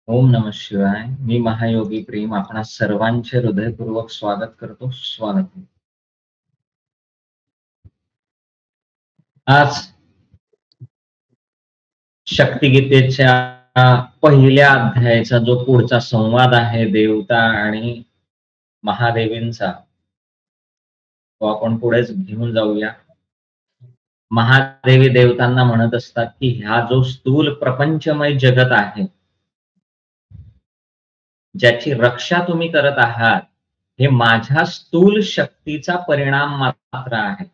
ओम नमः शिवाय. मी महायोगी प्रेम आपणा सर्वांचे हृदयपूर्वक स्वागत करतो. स्वागत. आज शक्तिगीतेच्या पहिल्या अध्यायाचा जो पुढचा संवाद आहे देवता आणि महादेवींचा, तो आपण पुढेच घेऊन जाऊया. महादेवी देवतांना म्हणत असतात की ह्या जो स्थूल प्रपंचमय जगत आहे, ज्याची रक्षा तुम्ही करत आहात, हे माझ्या स्थूल शक्तीचा परिणाम मात्र आहे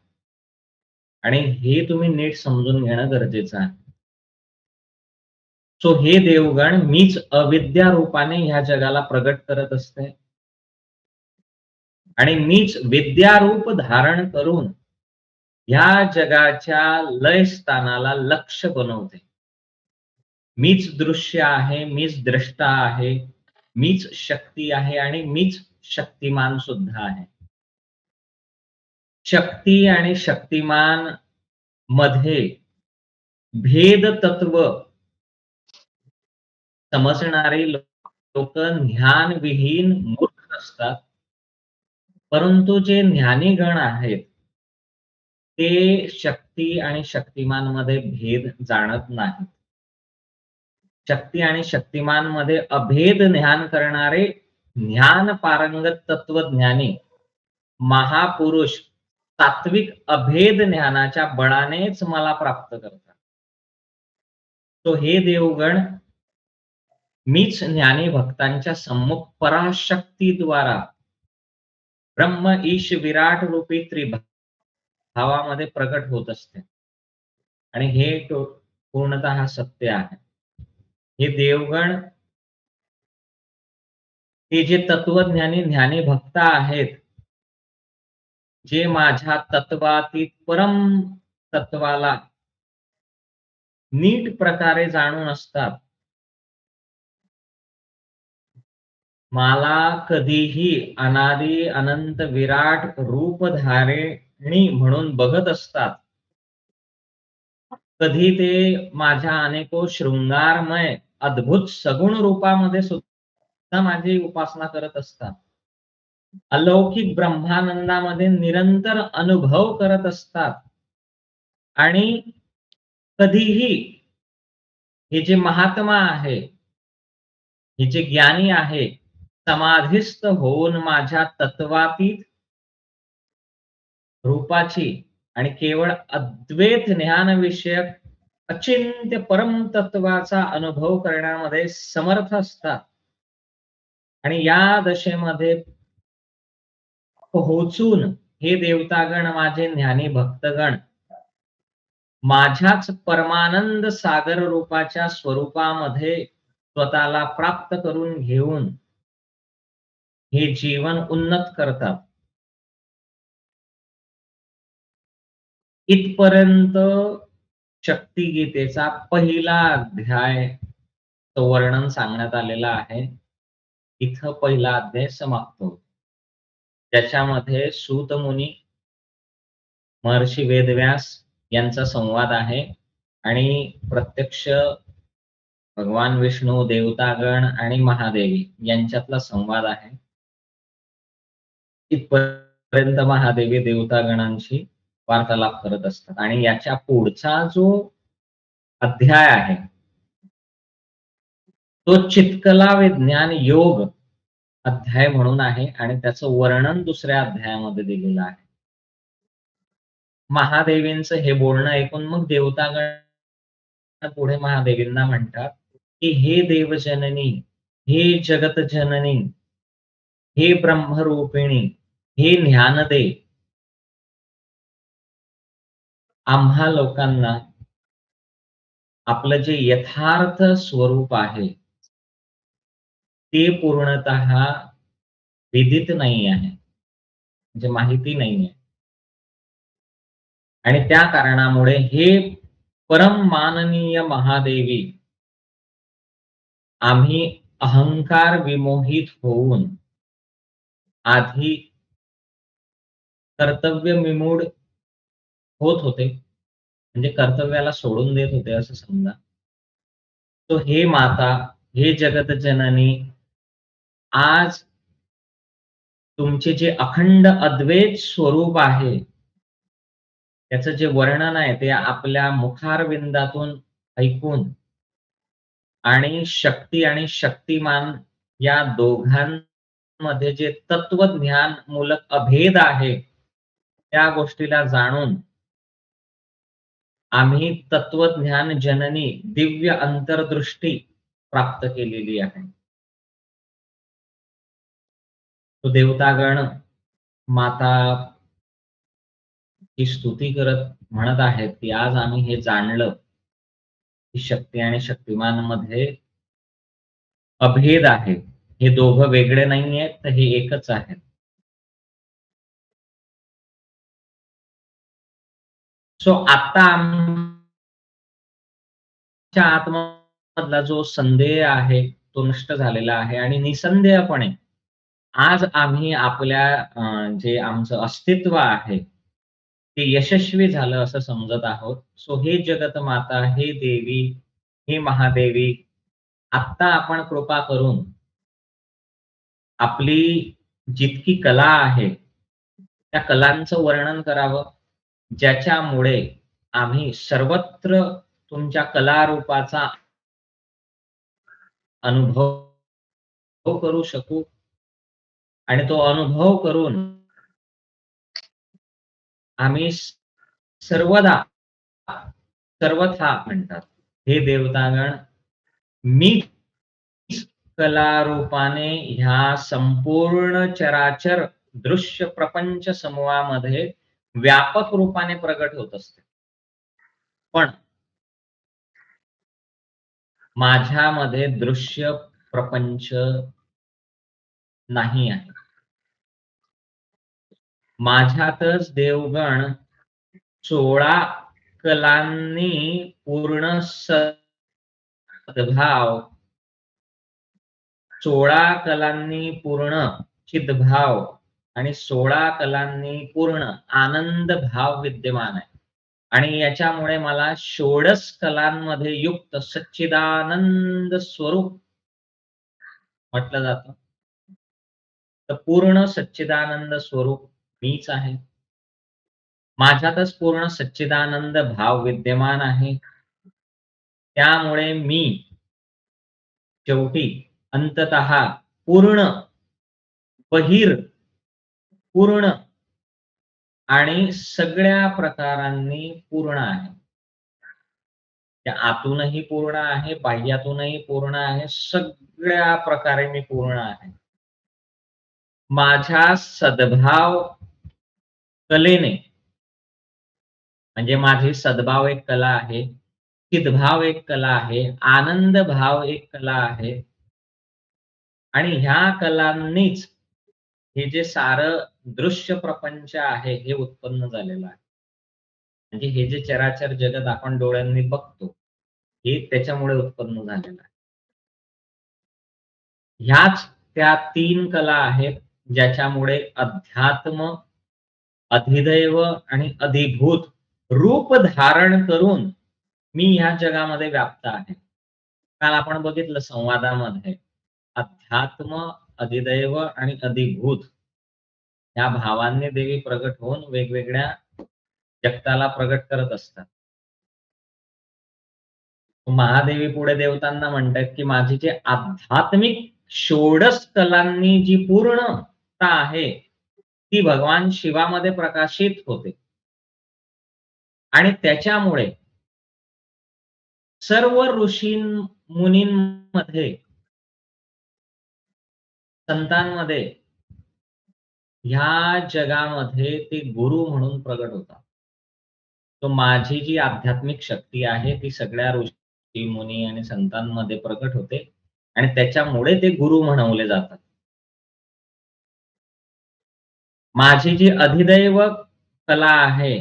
आणि हे तुम्ही नीट समजून घेणं गरजेचं आहे. सो हे देवगण मीच अविद्या रूपाने ह्या जगाला प्रगट करत असते आणि मीच विद्यारूप धारण करून ह्या जगाच्या लय स्थानाला लक्ष बनवते. मीच दृश्य आहे, मीच द्रष्टा आहे, मीच शक्ती आहे आणि मीच शक्तिमान सुद्धा आहे. शक्ती आणि शक्तिमान मध्ये भेद तत्व समजणारे लोक ज्ञानविहीन मूर्ख असतात. परंतु जे ज्ञानी गण आहेत, ते शक्ती आणि शक्तिमान मध्ये भेद जाणत नाहीत. शक्ती आणि शक्तिमान मध्ये अभेद ज्ञान करणारे ज्ञान पारंगत तत्वज्ञानी महापुरुष सात्विक अभेद ज्ञानाच्या बळानेच मला प्राप्त करतात. तो हे देवगण मीच ज्ञानी भक्तांच्या सम्मुख पराशक्तीद्वारा ब्रह्म ईश विराट रूपी त्रिभावामध्ये प्रकट होत असते आणि हे पूर्णतः सत्य आहे. हे देवगण हे जे तत्वज्ञानी ज्ञानी भक्त आहेत, जे माझ्या तत्वातीत परम तत्वाला नीट प्रकारे जाणून असतात, मला कधीही अनादी अनंत विराट रूपधारिणी म्हणून बघत असतात. कधी ते माझ्या अनेको शृंगारमय अद्भुत सगुण रूपामध्ये सुद्धा माझी उपासना करत असतात. अलौकिक ब्रह्मानंदामध्ये निरंतर अनुभव करत असतात आणि कधीही हे जे महात्मा आहे, हे जे ज्ञानी आहे, समाधिस्थ होऊन माझ्या तत्वातीत रूपाची आणि केवळ अद्वैत ज्ञान विषयक अचिंत्य परम तत्वाचा अनुभव करण्यामध्ये समर्थ असतात आणि या दशेमध्ये पोहोचून हे देवतागण माझे ज्ञानी भक्तगण माझ्याच परमानंद सागर रूपाच्या स्वरूपामध्ये स्वतःला प्राप्त करून घेऊन हे जीवन उन्नत करतात. इथपर्यंत शक्तिगीतेचा पहिला अध्याय वर्णन सांगण्यात आलेला आहे. इथं पहिला अध्याय समाप्त होतो. त्याच्यामध्ये सूत मुनी, महर्षी वेदव्यास यांचा संवाद आहे आणि प्रत्यक्ष भगवान विष्णू, देवतागण आणि महादेवी यांच्यातला संवाद आहे. इथपर्यंत महादेवी देवतागणांशी वार्तालाप करत असतात आणि याच्या पुढचा जो अध्याय आहे, तो चित्कला विज्ञान योग अध्याय म्हणून आहे आणि त्याचं वर्णन दुसऱ्या अध्यायामध्ये दिलेलं आहे. महादेवींचं हे बोलणं ऐकून मग देवतागण पुढे महादेवींना म्हणतात की हे देवजननी, हे जगतजननी, हे ब्रह्मरूपिणी, हे ज्ञानदे, आम्हा लोकांना आपलं जे यथार्थ स्वरूप आहे, ते पूर्णतः विदित नाही आहे, म्हणजे माहिती नाहीये. आणि त्या कारणामुळे हे परम माननीय महादेवी, आम्ही अहंकार विमोहित होऊन आधी कर्तव्य विमूढ होत होते, म्हणजे कर्तव्याला सोडून देत होते असं समजा. तो हे माता, हे जगत जननी, आज तुमचे जे अखंड अद्वैत स्वरूप आहे, त्याचं जे वर्णन आहे ते आपल्या मुखारविंदातून ऐकून आणि शक्ती आणि शक्तिमान या दोघांमध्ये जे तत्वज्ञानमूलक अभेद आहे, त्या गोष्टीला जाणून आम्ही तत्वज्ञान जननी दिव्य अंतर्दृष्टी प्राप्त केलेली आहे. तो देवतागण माता ही स्तुती करत म्हणत आहेत, की आज आम्ही हे जाणलं, की शक्ती आणि शक्तिमानमध्ये अभेद आहे. हे दोघं वेगळे नाहीयेत, तर हे एकच आहेत. सो आता आमच्या आतमधला जो संदेह आहे, तो नष्ट झालेला आहे आणि निसंदेहपणे आज आम्ही आपल्या जे आमचं अस्तित्व आहे, ते यशस्वी झालं असं समजत आहोत. सो हे जगतमाता, हे देवी, हे महादेवी, आत्ता आपण कृपा करून आपली जितकी कला आहे, त्या कलांचं वर्णन करावं, ज्याच्यामुळे आम्ही सर्वत्र तुमच्या कलारूपाचा अनुभव करू शकू आणि तो अनुभव करून आम्ही सर्वदा, सर्वथा म्हणतात, हे देवतागण, मीच कलारूपाने ह्या संपूर्ण चराचर दृश्य प्रपंच समूहामध्ये व्यापक रूपाने प्रगट होत असते. पण माझ्यामध्ये दृश्य प्रपंच नाही आहे. माझ्यातच देवगण 16 कलांनी पूर्ण सद्भाव, 16 कलांनी पूर्ण चिद्भाव आणि 16 कलांनी पूर्ण आनंद भाव विद्यमान आहे. आणि याच्यामुळे मला षोडश कलांमध्ये युक्त सच्चिदानंद स्वरूप म्हटलं जातं. तर पूर्ण सच्चिदानंद स्वरूप मीच आहे. माझ्यातच पूर्ण सच्चिदानंद भाव विद्यमान आहे. त्यामुळे मी शेवटी अंततः पूर्ण, बहिर, पूर्ण आणि सगळ्या प्रकारांनी पूर्ण आहे. त्या आतूनही पूर्ण आहे, बाह्यातूनही पूर्ण आहे, सगळ्या प्रकारे मी पूर्ण आहे. माझ्या सद्भाव कलेने, म्हणजे माझी सद्भाव एक कला आहे, चिद्भाव एक कला आहे, आनंद भाव एक कला आहे आणि ह्या कलांनीच हे जे सारं दृश्य प्रपंच आहे, हे उत्पन्न झालेलं आहे. म्हणजे हे जे चराचर जगत आपण डोळ्यांनी बघतो, हे त्याच्यामुळे उत्पन्न झालेलं आहे. ह्याच त्या 3 कला आहेत, ज्याच्यामुळे अध्यात्म, अधिदैव आणि अधिभूत रूप धारण करून मी ह्या जगामध्ये व्याप्त आहे. काल आपण बघितलं संवादामध्ये, अध्यात्म, अधिदैव आणि अधिभूत ह्या भावांनी देवी प्रगट होऊन वेगवेगळ्या जगताला प्रगट करत असतात. महादेवी पुढे देवतांना म्हणतात, की माझी जी आध्यात्मिक षोडश कलांनी जी पूर्णता आहे, ती भगवान शिवामध्ये प्रकाशित होते. आणि त्याच्यामुळे सर्व ऋषीं-मुनींमध्ये, संतांमध्ये, ह्या जगामध्ये ते गुरु म्हणून प्रगट होतात. तो माझी जी आध्यात्मिक शक्ती आहे, ती सगळ्या ऋषी, मुनी आणि संतांमध्ये प्रकट होते आणि त्याच्यामुळे ते गुरु म्हणवले जातात. माझी जी अधिदैव कला आहे,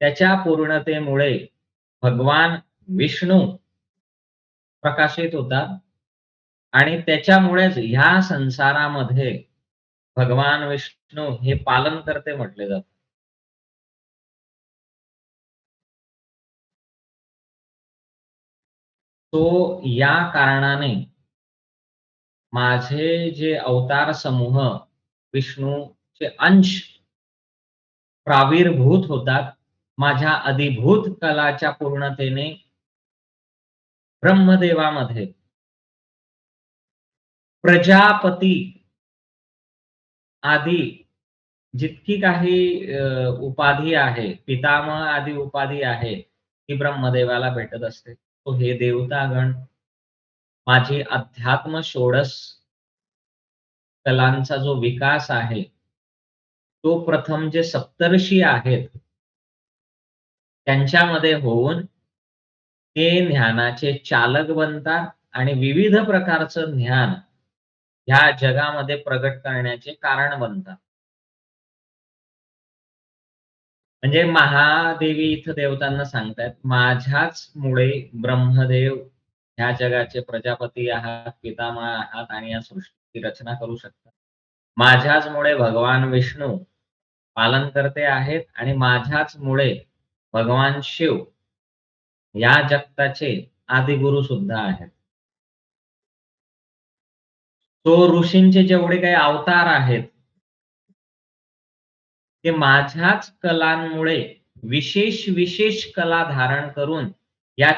त्याच्या पूर्णतेमुळे भगवान विष्णू प्रकाशित होतात आणि त्याच्यामुळेच ह्या संसारामध्ये भगवान विष्णू हे पालनकर्ते म्हटले जातात. तो या कारणाने माझे जे अवतार समूह विष्णूचे अंश प्राविर्भूत होतात. माझ्या अधिभूत कलाच्या पूर्णतेने ब्रह्मदेवामध्ये प्रजापती आदी जितकी काही उपाधी आहे, पितामह आदी उपाधी आहे, ती ब्रह्मदेवाला भेटत असते. तो हे देवतागण माझी अध्यात्म षोडश कलांचा जो विकास आहे, तो प्रथम जे सप्तर्षी आहेत, त्यांच्यामध्ये होऊन ते ज्ञानाचे चालक बनतात आणि विविध प्रकारचं ज्ञान ह्या जगामध्ये प्रगट करण्याचे कारण बनतात. म्हणजे महादेवी इथं देवतांना सांगतायत, माझ्याच मुळे ब्रह्मदेव ह्या जगाचे प्रजापती आहात, पितामह आहात आणि या सृष्टीची रचना करू शकता. माझ्याचमुळे भगवान विष्णू पालनकर्ते आहेत आणि माझ्याचमुळे भगवान शिव या जगताचे आदिगुरु सुद्धा आहेत. तो ऋषींचे जेवढे काही अवतार आहेत, ते माझ्याच कलांमुळे विशेष कला धारण करून या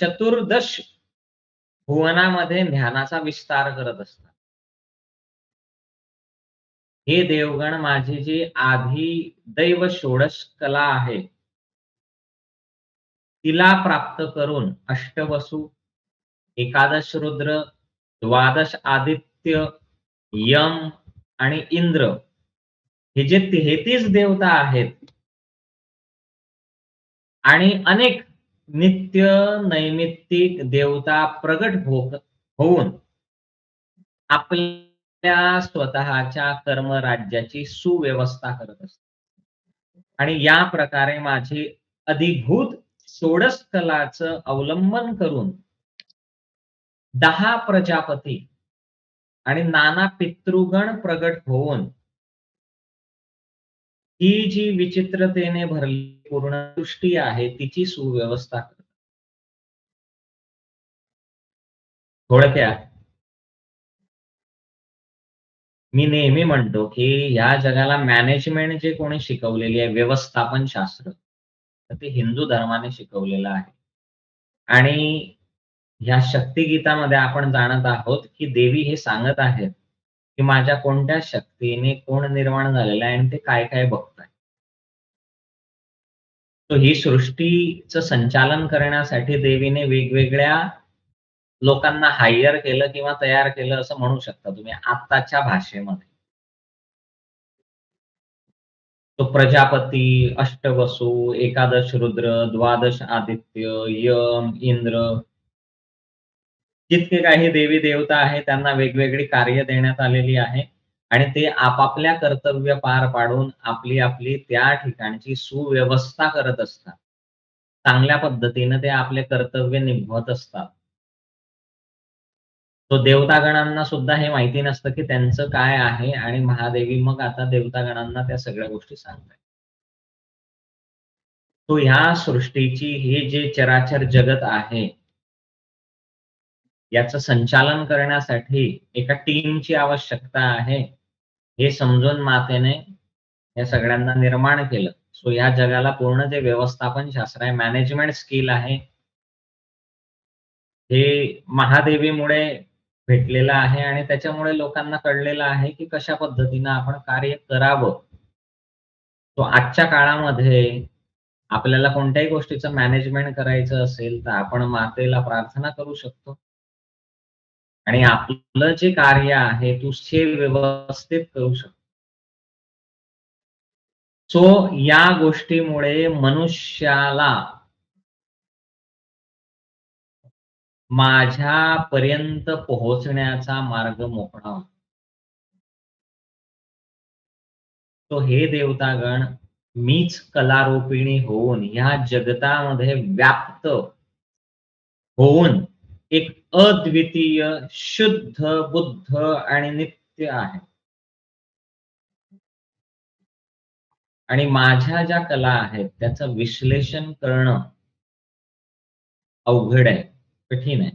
चतुर्दश भुवनामध्ये ज्ञानाचा विस्तार करत असतात. हे देवगण माझी जी आधी दैव षोडश कला आहे, तिला प्राप्त करून अष्टवसु, एकादश रुद्र, द्वादश आदित्य, यम आणि इंद्र हे जे 33 देवता आहेत आणि अनेक नित्य नैमित्तिक देवता प्रगट होऊन आपल्या स्वतःच्या कर्मराज्याची सुव्यवस्था करत असतात. आणि या प्रकारे माझी अधिभूत षोडश कलाचं अवलंबन करून 10 प्रजापती आणि नाना पितृगण प्रगट होऊन ही जी विचित्रतेने भरली पूर्ण सृष्टी आहे, तिची सुव्यवस्था करतात. थोडक्यात मी नेहमी म्हणतो, की या जगाला मॅनेजमेंट जे कोणी शिकवलेली आहे, व्यवस्थापन शास्त्र, तर ते हिंदू धर्माने शिकवलेलं आहे. आणि ह्या शक्तिगीतामध्ये आपण जाणत आहोत, की देवी हे सांगत आहेत, की माझ्या कोणत्या शक्तीने कोण निर्माण झालेलं आहे आणि ते काय-काय बघताय. तर ही सृष्टीचं संचालन करण्यासाठी देवीने वेगवेगळ्या लोकांना हायर केलं किंवा तयार केलं असं म्हणू शकता तुम्ही आत्ताच्या भाषेमध्ये. तो प्रजापती, अष्टवसु, एकादश रुद्र, द्वादश आदित्य, यम, इंद्र जितके काही देवी-देवता आहेत त्यांना वेगवेगळी कार्य देण्यात आलेली आहे आणि ते आपापल्या कर्तव्य पार पाडून आपली त्या ठिकाणची सुव्यवस्था करत असतात. चांगल्या पद्धतीने ते आपले कर्तव्य निभवत असतात. तो देवतागणांना सुद्धा हे माहिती नसतं, की त्यांचं काय आहे आणि महादेवी मग आता देवतागणांना त्या सगळ्या गोष्टी सांगतायत. तो ह्या सृष्टीची हे जे चराचर जगत आहे, याचं संचालन करण्यासाठी एका टीमची आवश्यकता आहे. हे समजून मातेने या सगळ्यांना निर्माण केलं. सो या जगाला पूर्ण जे व्यवस्थापन शास्त्र आहे, मॅनेजमेंट स्किल आहे, हे महादेवीमुळे भेटलेलं आहे आणि त्याच्यामुळे लोकांना कळलेलं आहे, की कशा पद्धतीनं आपण कार्य करावं. सो आजच्या काळामध्ये आपल्याला कोणत्याही गोष्टीचं मॅनेजमेंट करायचं असेल, तर आपण मातेला प्रार्थना करू शकतो आणि आपलं जे कार्य आहे, तू व्यवस्थित करू शकतो. सो या गोष्टीमुळे मनुष्याला माझ्यापर्यंत पोहोचण्याचा मार्ग मोकळा होतो. तो हे देवतागण मीच कलारूपिणी होऊन ह्या जगतामध्ये व्याप्त होऊन एक अद्वितीय, शुद्ध, बुद्ध आणि नित्य आहे. आणि माझ्या ज्या कला आहेत त्याचं विश्लेषण करणं अवघड आहे, कठीण आहे.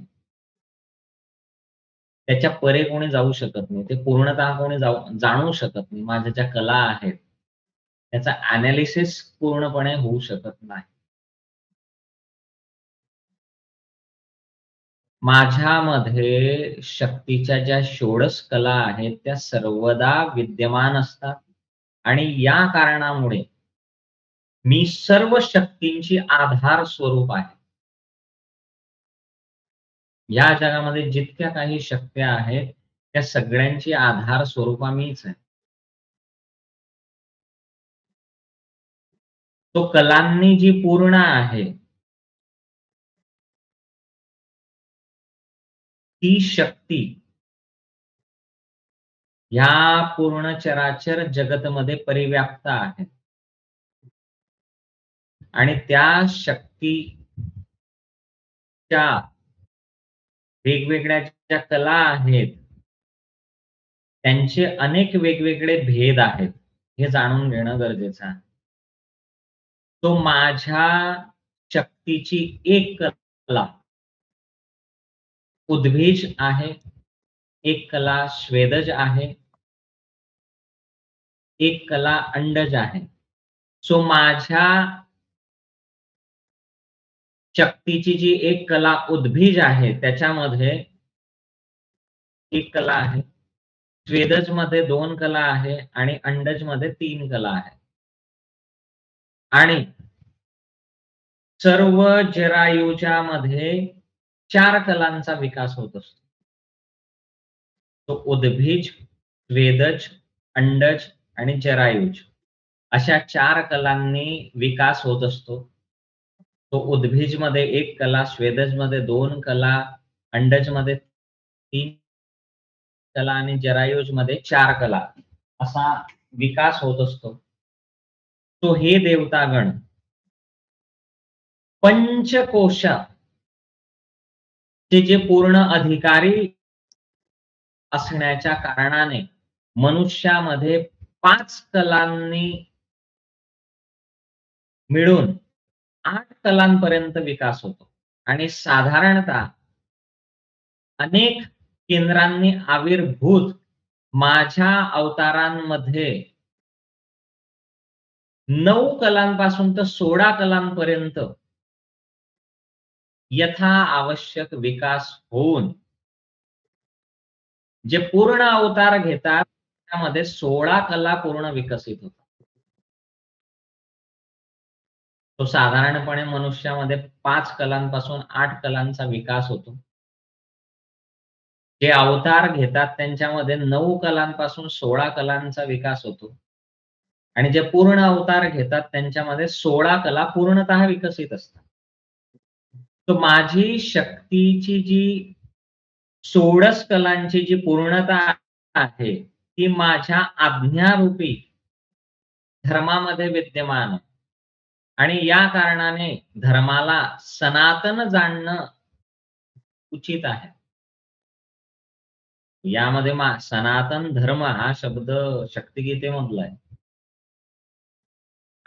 त्याच्या परे कोणी जाऊ शकत नाही. ते पूर्णतः कोणी जाणू शकत नाही. माझ्या ज्या कला आहेत, त्याचा एनालिसिस पूर्णपणे होऊ शकत नाही. माझ्यामध्ये शक्तीच्या ज्या षोडश कला आहेत, त्या सर्वदा विद्यमान असतात आणि या कारणामुळे मी सर्व शक्तींची आधार स्वरूप आहे. या जगामध्ये जितक्या काही शक्त्या आहेत, त्या सगळ्यांची आधार स्वरूपा मीच आहे. तो कलांनी जी पूर्ण आहे, ती शक्ती ह्या पूर्ण चराचर जगतमध्ये परिव्याप्त आहे. आणि त्या शक्तीच्या वेगवेगळ्या ज्या कला आहेत, त्यांचे अनेक वेगवेगळे भेद आहेत. हे जाणून घेणं गरजेचं आहे. तो माझ्या शक्तीची एक कला उद्भिज आहे, एक कला स्वेदज आहे, एक कला अंडज आहे. सो माझ्या शक्तीची जी एक कला उद्भिज आहे, त्याच्यामध्ये एक कला आहे. स्वेदजमध्ये 2 कला आहे आणि अंडजमध्ये 3 कला आहे. आणि सर्व जरायुजामध्ये 4 कलांचा विकास होत असतो. तो उद्भिज, स्वेदज, अंडज आणि जरायुज अशा 4 कलांनी विकास होत असतो. तो उद्भिजमध्ये 1 कला, स्वेदजमध्ये 2 कला, अंडजमध्ये 3 कला आणि जरायुजमध्ये 4 कला असा विकास होत असतो. तो हे देवतागण पंचकोशाचे जे पूर्ण अधिकारी असण्याच्या कारणाने मनुष्यामध्ये 5 कलांनी मिळून 8 कलांपर्यंत विकास होतो आणि साधारणतः अनेक केंद्रांनी आविर्भूत माझ्या अवतारांमध्ये 9 कलांपासून तर 16 कलांपर्यंत यथा आवश्यक विकास होऊन जे पूर्ण अवतार घेतात, त्यामध्ये 16 कला पूर्ण विकसित होतात. तो साधारणपणे मनुष्यामध्ये 5 कलांपासून 8 कलांचा विकास होतो. जे अवतार घेतात त्यांच्यामध्ये 9 कलांपासून 16 कलांचा विकास होतो. आणि जे पूर्ण अवतार घेतात त्यांच्यामध्ये 16 कला पूर्णतः विकसित असतात. तर माझी शक्तीची जी 16 कलांची जी पूर्णता आहे, ती माझ्या आज्ञारूपी धर्मामध्ये विद्यमान आहे. आणि या कारणाने धर्माला सनातन जाणणं उचित आहे. यामध्ये सनातन धर्म हा शब्द शक्तिगीतेमधला आहे.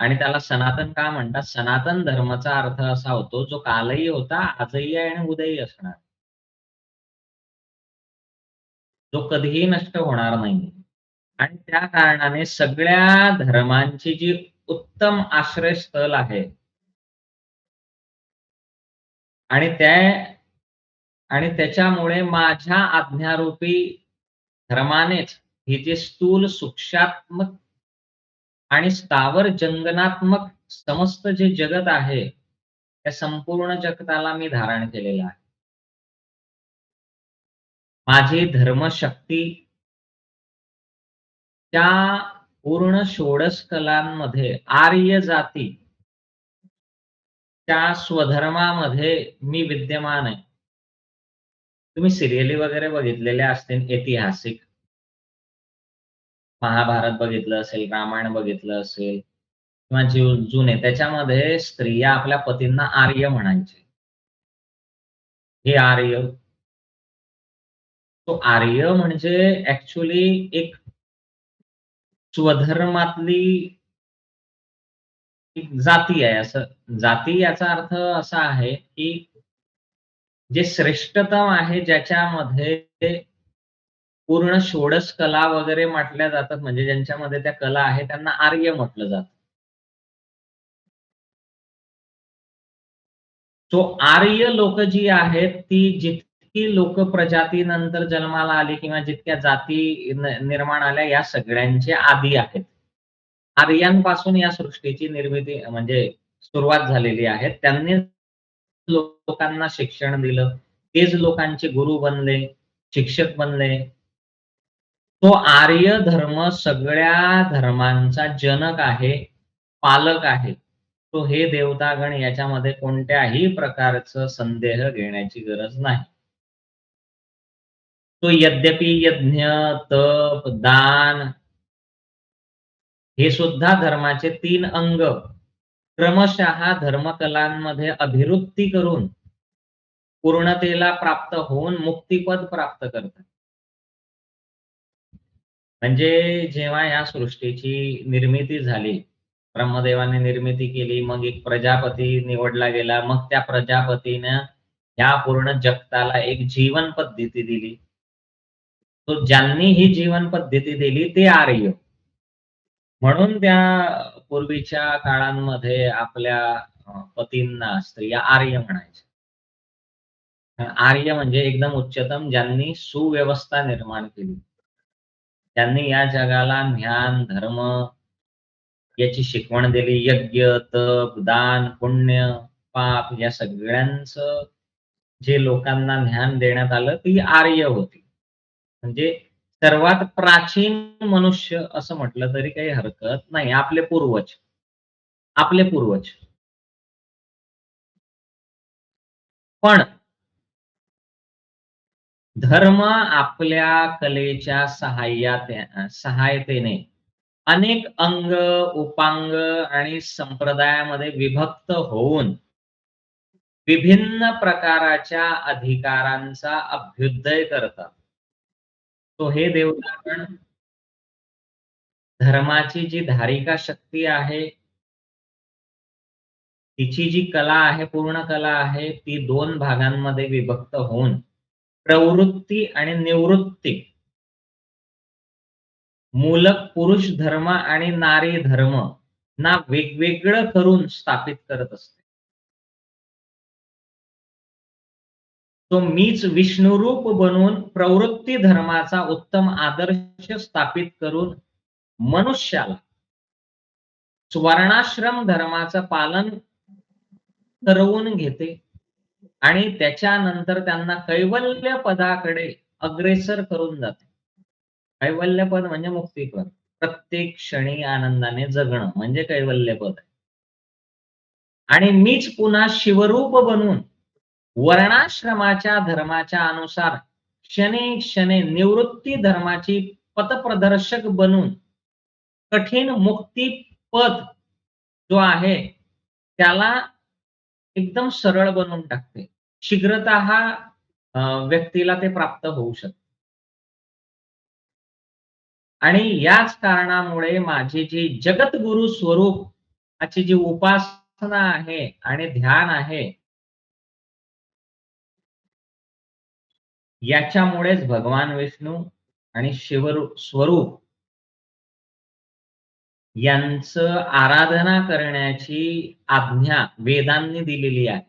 आणि त्याला सनातन का म्हणतात? सनातन धर्माचा अर्थ असा होतो, जो कालही होता, आजही आहे आणि उद्याही असणार. जो कधीही नष्ट होणार नाही. आणि त्या कारणाने सगळ्या धर्मांची जी उत्तम आश्रयस्थल आहे आणि त्याच्यामुळे माझ्या आज्ञारूपी धर्मानेच हे जे स्थूल सूक्ष्मात्मक आणि स्थावर जंगनात्मक समस्त जे जगत आहे, त्या संपूर्ण जगताला मी धारण केलेलं आहे. माझी धर्मशक्ती त्या पूर्ण 16 कलांमध्ये आर्य जाती त्या स्वधर्मामध्ये मी विद्यमान आहे. तुम्ही सिरियली वगैरे बघितलेल्या असतील ऐतिहासिक. महाभारत बघितलं असेल, रामायण बघितलं असेल किंवा जुने त्याच्यामध्ये स्त्रिया आपल्या पतींना आर्य म्हणायचे. हे आर्य. तो आर्य म्हणजे ॲक्चुअली एक स्वधर्मातली एक जाती आहे असं. जाती याचा अर्थ असा आहे, की जे श्रेष्ठतम आहे, ज्याच्यामध्ये पूर्ण षोडश कला वगैरे म्हटल्या जातात, म्हणजे ज्यांच्यामध्ये त्या कला आहे त्यांना आर्य म्हटलं जातं. सो आर्य लोक जी आहेत, ती जितकी लोक प्रजातीनंतर जन्माला आली किंवा जितक्या जाती निर्माण आल्या, या सगळ्यांचे आदी आहेत. आर्यांपासून या सृष्टीची निर्मिती म्हणजे सुरुवात झालेली आहे. त्यांनी लोकांना शिक्षण दिलं. तेच लोकांचे गुरु बनले, शिक्षक बनले. तो आर्य धर्म सगळ्या धर्मांचा जनक आहे, पालक आहे. तो हे देवतागण याच्यामध्ये कोणत्याही प्रकारचं संदेह घेण्याची गरज नाही. तो यद्यपि यज्ञ, तप, दान हे सुद्धा धर्माचे 3 अंग क्रमशः धर्मकलांमध्ये अभिवृद्धी करून पूर्णतेला प्राप्त होऊन मुक्तिपद प्राप्त करतात. म्हणजे जेव्हा या सृष्टीची निर्मिती झाली, ब्रह्मदेवाने निर्मिती केली, मग एक प्रजापती निवडला गेला. मग त्या प्रजापतीनं या पूर्ण जगताला एक जीवन पद्धती दिली. तो ज्यांनी ही जीवन पद्धती दिली ते आर्य. म्हणून त्या पूर्वीच्या काळांमध्ये आपल्या पतींना स्त्रिया आर्य म्हणायच्या. आर्य म्हणजे एकदम उच्चतम, ज्यांनी सुव्यवस्था निर्माण केली. त्यांनी या जगाला ज्ञान, धर्म याची शिकवण दिली. यज्ञ, तप, दान, पुण्य, पाप या सगळ्यांचं जे लोकांना ज्ञान देण्यात आलं, ती आर्य होती. म्हणजे सर्वात प्राचीन मनुष्य असं म्हटलं तरी काही हरकत नाही. आपले पूर्वज. आपले पूर्वज. पण धर्म आपल्या कलेच्या सहायतेने अनेक अंग, उपांग आणि संप्रदायामध्ये विभक्त होऊन विभिन्न प्रकारच्या अधिकारांचा अभ्युदय करतात. तो हे देवतागण धर्माची जी धारिका शक्ती आहे, तिची जी कला आहे, पूर्ण कला आहे, ती 2 भागांमध्ये विभक्त होऊन प्रवृत्ती आणि निवृत्ती, मूलक पुरुष धर्म आणि नारी धर्म ना वेगवेगळं करून स्थापित करत असते. तो मीच विष्णुरूप बनून प्रवृत्ती धर्माचा उत्तम आदर्श स्थापित करून मनुष्याला वर्णाश्रम धर्माचं पालन करवून घेते आणि त्याच्यानंतर त्यांना कैवल्य पदाकडे अग्रेसर करून जाते. कैवल्यपद म्हणजे मुक्तीपद. प्रत्येक क्षणी आनंदाने जगणं म्हणजे कैवल्यपद आहे. आणि मीच पुन्हा शिवरूप बनून वर्णाश्रमाच्या धर्माच्या अनुसार क्षणे निवृत्ती धर्माची पथप्रदर्शक बनून कठीण मुक्ती पद जो आहे त्याला एकदम सरळ बनवून टाकते. शीघ्रतः व्यक्तीला ते प्राप्त होऊ शकते. आणि याच कारणामुळे माझी जी जगद्गुरु स्वरूपाची जी उपासना आहे आणि ध्यान आहे, याच्यामुळेच भगवान विष्णू आणि स्वरूप यांचं आराधना करण्याची आज्ञा वेदांनी दिलेली आहे.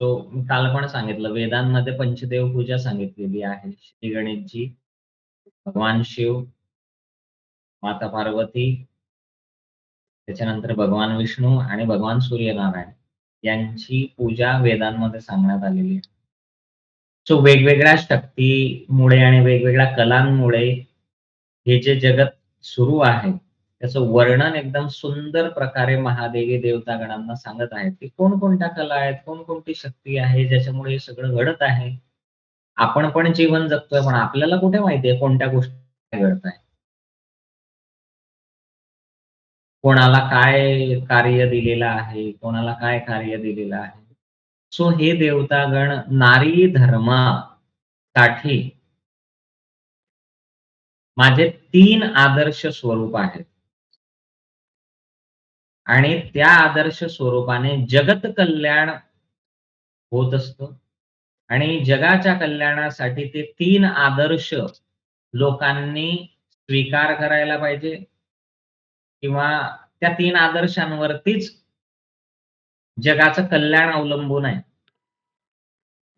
तो मी काल पण सांगितलं, वेदांमध्ये पंचदेव पूजा सांगितलेली आहे. श्री गणेशजी, भगवान शिव, माता पार्वती, त्याच्यानंतर भगवान विष्णू आणि भगवान सूर्यनारायण यांची पूजा वेदांमध्ये सांगण्यात आलेली आहे. सो वेगवेगळ्या शक्तीमुळे आणि वेगवेगळ्या कलांमुळे हे जे जगत सुरू आहे, त्याचं वर्णन एकदम सुंदर प्रकारे महादेवी देवतागणांना सांगत आहेत, की कोणकोणत्या कला आहेत, कोणकोणती शक्ती आहे, ज्याच्यामुळे हे सगळं घडत आहे. आपण पण जीवन जगतोय, पण आपल्याला कुठे माहिती आहे कोणत्या गोष्टी घडत आहे. कोणाला काय कार्य दिलेलं आहे, कोणाला काय कार्य दिलेलं आहे. सो हे देवतागण नारी धर्मासाठी माझे 3 आदर्श स्वरूप आहेत. आणि त्या आदर्श स्वरूपाने जगत कल्याण होत असतं आणि जगाच्या कल्याणासाठी ते 3 आदर्श लोकांनी स्वीकार करायला पाहिजे किंवा त्या 3 आदर्शांवरतीच जगाचं कल्याण अवलंबून आहे.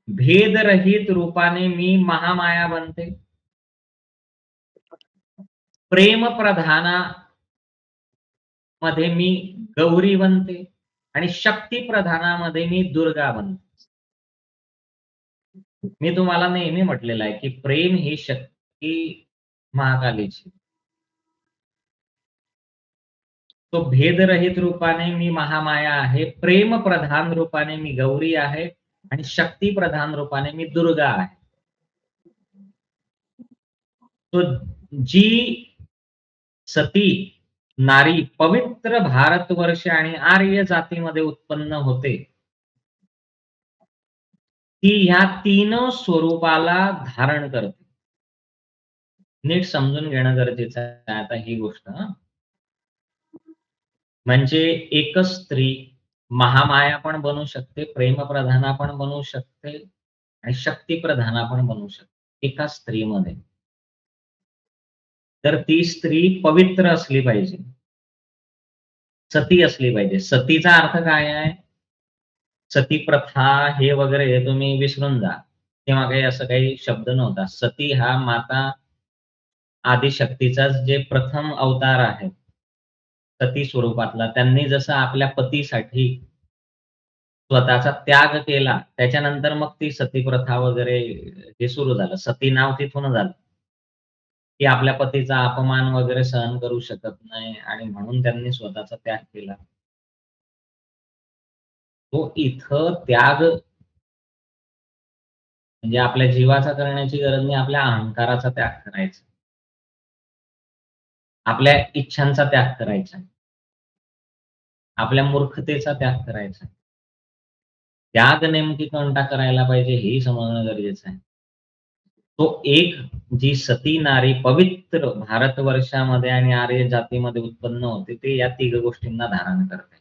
भेदरहित रूपाने मी महामाया बनते. प्रेमप्रधानामध्ये मी गौरी बनते आणि शक्तिप्रधानामध्ये मी दुर्गा बनते. मी तुम्हाला नेहमी म्हटलेलं आहे, की प्रेम ही शक्ती महाकालीची. तो भेदरहित रूपाने मी महामाया आहे, प्रेमप्रधान रूपाने मी गौरी आहे आणि शक्तिप्रधान रूपाने मी दुर्गा आहे. तो जी सती नारी पवित्र भारतवर्ष आणि आर्य जातीमध्ये उत्पन्न होते, ती ह्या 3 स्वरूपाला धारण करते. नीट समजून घेणं गरजेचं आहे आता ही गोष्ट हां. म्हणजे एकच स्त्री महामाया पण बनू शकते, प्रेमप्रधाना पण बनू शकते आणि शक्तिप्रधाना पण बनू शकते एका स्त्रीमध्ये. तर ती स्त्री पवित्र असली पाहिजे. सती असली पाहिजे. सतीचा अर्थ काय आहे? सती प्रथा हे वगैरे हे तुम्ही विसरून जा. तेव्हा काही असं काही शब्द नव्हता. सती हा माता आदिशक्तीचाच जे प्रथम अवतार आहे, सती स्वरूपातला, त्यांनी जसं आपल्या पतीसाठी स्वतःचा त्याग केला, त्याच्यानंतर मग ती सती प्रथा वगैरे हे सुरू झालं. सती नाव तिथून झालं, की आपल्या पतीचा अपमान वगैरे सहन करू शकत नाही आणि म्हणून त्यांनी स्वतःचा त्याग केला. तो इथं त्याग म्हणजे आपल्या जीवाचा करण्याची गरज नाही, आपल्या अहंकाराचा त्याग करायचा. आपल्या इच्छांचा त्याग करायचा. आपल्या मूर्खतेचा त्याग करायचा. त्याग नेमकी कोणता करायला पाहिजे हेही समजणं गरजेचं आहे. तो एक जी सती नारी पवित्र भारतवर्षामध्ये आणि आर्य जातीमध्ये उत्पन्न होते, ते या तिघ गोष्टींना धारण करते.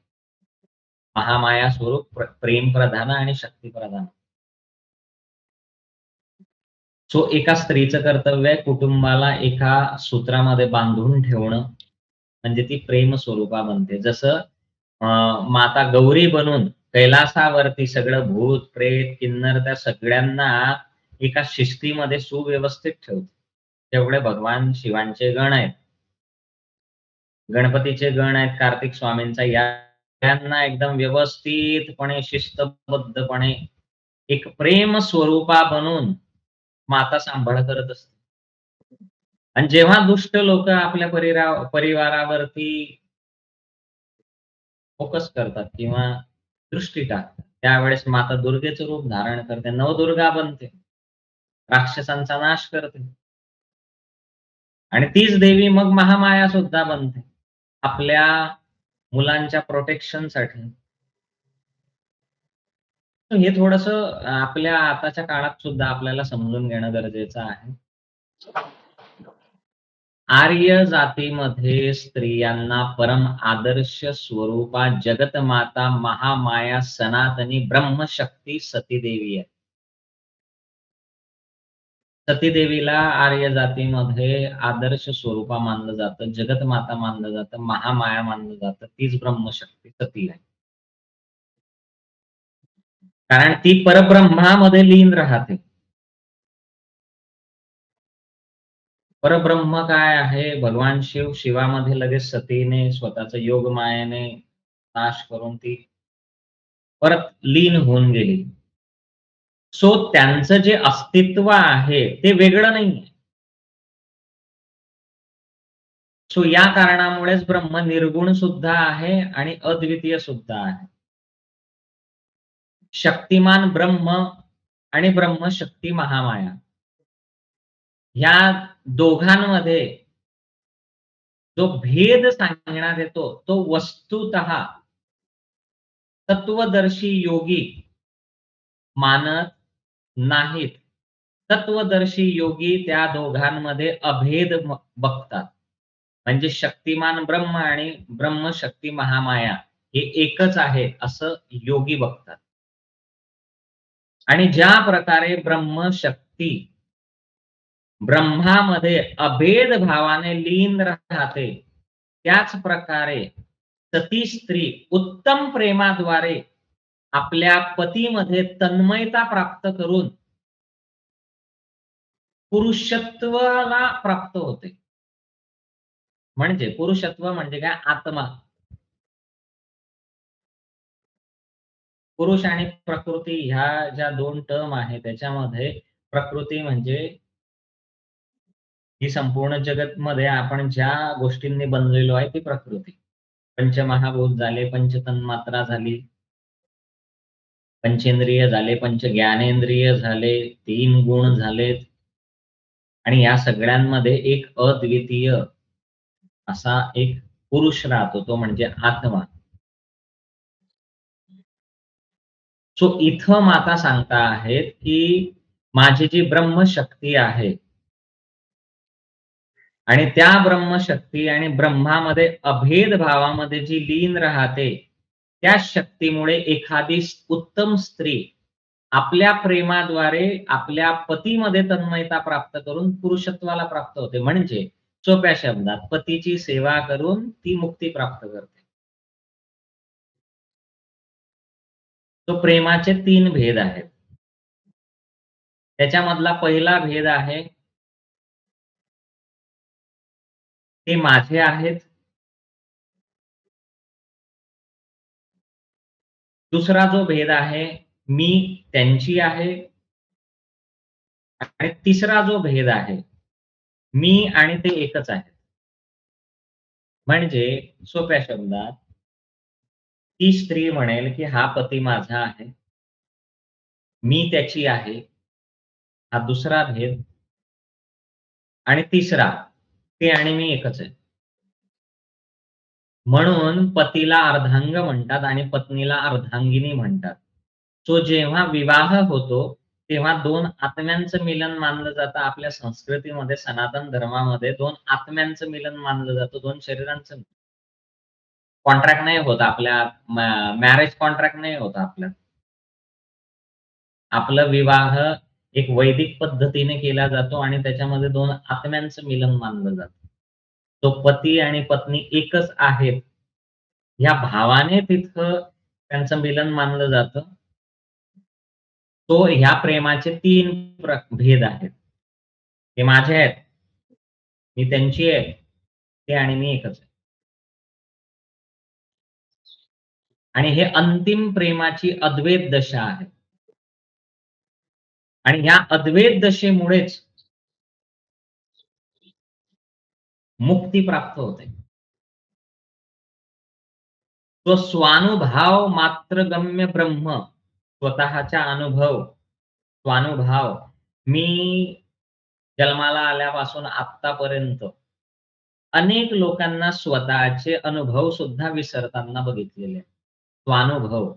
महामाया स्वरूप, प्रेमप्रधान आणि शक्तिप्रधान. सो एका स्त्रीचं कर्तव्य आहे कुटुंबाला एका सूत्रामध्ये बांधून ठेवणं, म्हणजे ती प्रेम स्वरूपा बनते. जसं अ, माता गौरी बनून कैलासावरती सगळं भूत, प्रेत, किन्नर त्या सगळ्यांना एका शिस्तीमध्ये सुव्यवस्थित ठेवते. तेवढे भगवान शिवांचे गण आहेत. गणपतीचे गण आहेत कार्तिक स्वामींचा यांना एकदम व्यवस्थितपणे, शिस्तबद्धपणे एक प्रेम स्वरूपा बनून माता सांभाळ करत असते. आणि जेव्हा दुष्ट लोकं आपल्या परिवारावरती फोकस करतात किंवा दृष्टी टाकतात, त्यावेळेस माता दुर्गेचं रूप धारण करते, नवदुर्गा बनते, राक्षसांचा नाश करते आणि तीच देवी मग महामाया सुद्धा बनते. आपल्या मुलांच्या प्रोटेक्शनसाठी. तर हे थोडंसं आपल्या आताच्या काळात सुद्धा आपल्याला समजून घेणं गरजेचं आहे. आर्य जातीमध्ये स्त्रियांना परम आदर्श स्वरूपात जगतमाता महामाया सनातनी ब्रह्मशक्ती सतीदेवी आहे. सतीदेवीला आर्य जातीमध्ये आदर्श स्वरूपा मानलं जातं, जगतमाता मानलं जातं, महामाया मानलं जातं. तीच ब्रह्मशक्ती सती आहे. कारण ती परब्रह्मामध्ये लीन राहते. परब्रह्म काय आहे? भगवान शिव, शिवामध्ये लगेच सतीने स्वतःचा योगमायेने नाश करून ती परत लीन होऊन गेली. सो त्यांचं जे अस्तित्व आहे ते वेगळं नाहीये. सो या कारणामुळेच ब्रह्म निर्गुण सुद्धा आहे आणि अद्वितीय सुद्धा आहे. शक्तिमान ब्रह्म आणि ब्रह्मशक्ती महामाया ह्या दोघांमध्ये जो भेद सांगण्यात येतो, तो वस्तुतः तत्वदर्शी योगी मानत नाहीत. तत्वदर्शी योगी त्या दोघांमध्ये अभेद बघतात. म्हणजे शक्तिमान ब्रह्म आणि ब्रह्मशक्ती महामाया हे एकच आहे असं योगी बघतात. आणि ज्या प्रकारे ब्रह्मशक्ती ब्रह्मामध्ये अभेद भावाने लीन राहते, त्याच प्रकारे सती स्त्री उत्तम प्रेमाद्वारे आपल्या पतीमध्ये तन्मयता प्राप्त करून पुरुषत्वाला प्राप्त होते. म्हणजे पुरुषत्व म्हणजे काय? आत्मा. पुरुष आणि प्रकृती ह्या ज्या 2 टर्म आहेत, त्याच्यामध्ये प्रकृती म्हणजे ही संपूर्ण जगतमध्ये आपण ज्या गोष्टींनी बनलेलो आहे ती प्रकृती. पंचमहाभूत झाले, पंचतन्मात्रा झाली, पंचेंद्रिय झाले, पंचज्ञानेंद्रिय झाले, 3 गुण झालेत आणि या सगळ्यांमध्ये एक अद्वितीय असा एक पुरुष राहतो, तो म्हणजे आत्मा. सो इथं माता सांगता आहेत, की माझी जी ब्रह्मशक्ती आहे आणि त्या ब्रह्मशक्ती आणि ब्रह्मामध्ये अभेद भावामध्ये जी लीन राहते, त्या शक्तीमुळे एखादी उत्तम स्त्री आपल्या प्रेमाद्वारे आपल्या पतीमध्ये तन्मयता प्राप्त करून पुरुषत्वाला प्राप्त होते. म्हणजे सोप्या शब्दात पतीची सेवा करून ती मुक्ती प्राप्त करते. तो प्रेमाचे 3 भेद आहेत. त्याच्यामधला पहिला भेद आहे, ते माझे आहेत. दुसरा जो भेद आहे, मी त्यांची आहे आणि तिसरा जो भेद आहे, मी आणि ते एकच आहेत. म्हणजे सोप्या शब्दात ती स्त्री म्हणेल, की हा पती माझा आहे, मी त्याची आहे. हा दुसरा भेद आणि तिसरा, ते आणि मी एकच आहे. म्हणून पतीला अर्धांग म्हणतात आणि पत्नीला अर्धांगिनी म्हणतात. तो जेव्हा विवाह होतो, तेव्हा 2 आत्म्यांचं मिलन मानलं जातं. आपल्या संस्कृतीमध्ये, सनातन धर्मामध्ये 2 आत्म्यांचं मिलन मानलं जातं, 2 शरीरांचं. कॉन्ट्रॅक्ट नाही होत आपल्या मॅरेज कॉन्ट्रॅक्ट नाही होत आपलं. आपला विवाह एक वैदिक पद्धतीने केला जातो आणि त्याच्यामध्ये 2 आत्म्यांचं मिलन मानलं जातं. तो पती आणि पत्नी एकच आहेत, ह्या भावाने तिथं त्यांचं मिलन मानलं जातं. तो ह्या प्रेमाचे 3 भेद आहेत. ते माझे आहेत, मी त्यांची आहे, ते आणि मी एकच आहे. आणि हे अंतिम प्रेमाची अद्वैत दशा आहे. आणि ह्या अद्वैत दशेमुळेच मुक्ती प्राप्त होते. तो स्वानुभाव मात्रगम्य ब्रह्म, स्वतःचा अनुभव, स्वानुभाव, मी जन्माला आल्यापासून आत्तापर्यंत अनेक लोकांना स्वतःचे अनुभव सुद्धा विसरताना बघितलेले आहेत. स्वानुभव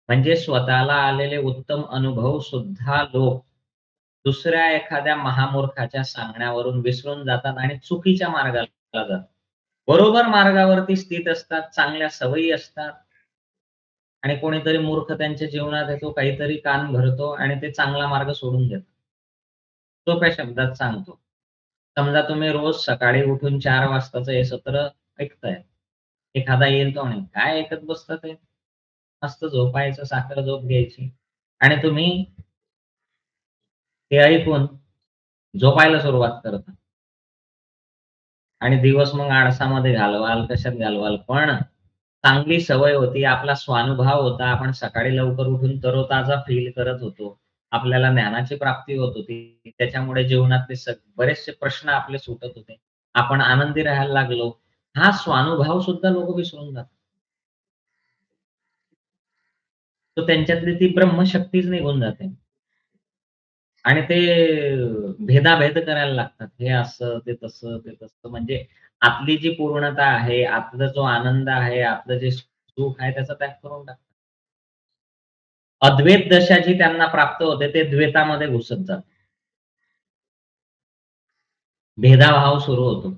म्हणजे स्वतःला आलेले उत्तम अनुभव सुद्धा लोक दुसऱ्या एखाद्या महामूर्खाच्या सांगण्यावरून विसरून जातात आणि चुकीच्या मार्गाला जातात. बरोबर मार्गावरती स्थित असतात, चांगल्या सवयी असतात आणि कोणीतरी मूर्ख त्यांच्या जीवनात येतो, काहीतरी कान भरतो आणि ते चांगला मार्ग सोडून देतात. सोप्या शब्दात सांगतो. समजा तुम्ही रोज सकाळी उठून 4 वाजताचं हे सत्र ऐकताय. एखादा येईल तो म्हणेल, "काय ऐकत बसता ते? मस्त झोपायचं, साखर झोप घ्यायची." आणि तुम्ही ते ऐकून झोपायला सुरुवात करता आणि दिवस मग आळसामध्ये घालवाल, कशात घालवाल. पण चांगली सवय होती, आपला स्वानुभाव होता. आपण सकाळी लवकर उठून तरोताजा फील करत होतो. आपल्याला ज्ञानाची प्राप्ती होत होती. त्याच्यामुळे जीवनातले बरेचसे प्रश्न आपले सुटत होते. आपण आनंदी राहायला लागलो. हा स्वानुभाव सुद्धा लोकं विसरून जातात. तर त्यांच्यातली ती ब्रह्मशक्तीच निघून जाते. आणि ते भेदाभेद करायला लागतात. हे असं, ते तसं, ते तसं. म्हणजे आतली जी पूर्णता आहे, आतला जो आनंद आहे, आतलं जे सुख आहे, त्याचा त्याग करून टाकतात. अद्वैत दशा जी त्यांना प्राप्त होते, ते द्वैतामध्ये घुसत जातात. भेदाभाव सुरू होतो.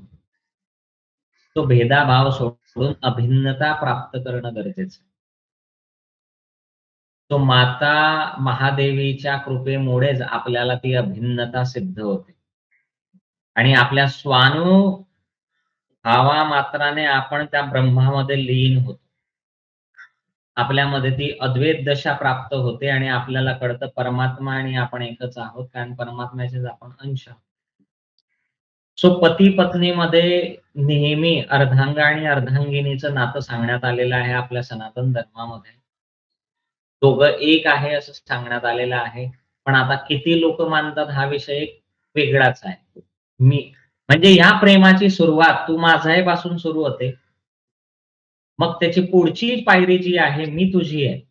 तो भेदाभाव सोडून अभिन्नता प्राप्त करणं गरजेचं आहे. तो माता महादेवीच्या कृपेमुळेच आपल्याला ती अभिन्नता सिद्ध होते आणि आपल्या मात्राने आपण त्या ब्रह्मामध्ये लीन होतो. आपल्यामध्ये ती अद्वैत दशा प्राप्त होते आणि आपल्याला कळतं परमात्मा आणि आपण एकच आहोत, कारण परमात्म्याचेच आपण अंश आहोत. सो पती-पत्नीमध्ये नेहमी अर्धांग आणि अर्धांगिनीचं नातं सांगण्यात आलेलं आहे आपल्या सनातन धर्मामध्ये. दोघं एक आहे असं सांगण्यात आलेलं आहे. पण आता किती लोकं मानतात हा विषय एक वेगळाच आहे. मी म्हणजे ह्या प्रेमाची सुरुवात तू माझा आहे पासून सुरू होते. मग त्याची पुढची पायरी जी आहे, मी तुझी आहे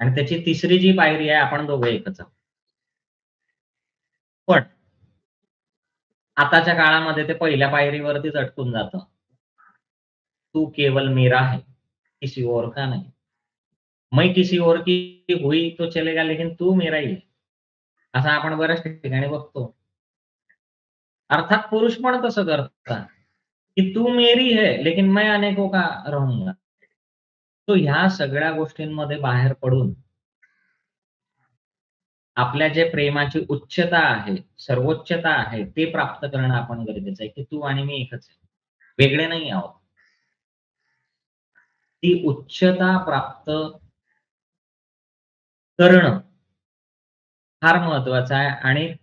आणि त्याची तिसरी जी पायरी आहे, आपण दोघं एकच आहोत. पण आताच्या काळामध्ये ते पहिल्या पायरीवरतीच अटकून जातं. तू केवल मेरा है, किसी और का नहीं. मैं किसी और की हुई तो चलेगा लेकिन तू मेरा ही है. असं आपण बऱ्याच ठिकाणी बघतो. अर्थात पुरुष पण तसं करतात, की तू मेरी है लेकिन मैं अनेकों का रहूंगा. तो ह्या सगळ्या गोष्टींमध्ये बाहेर पडून आपल्या जे प्रेमाची उच्चता आहे, सर्वोच्चता आहे, ते प्राप्त करणं आपण गरजेचं आहे, की तू आणि मी एकच आहे. वेगळे नाही आहोत. ती उच्चता प्राप्त करणं फार महत्वाचं आहे आणि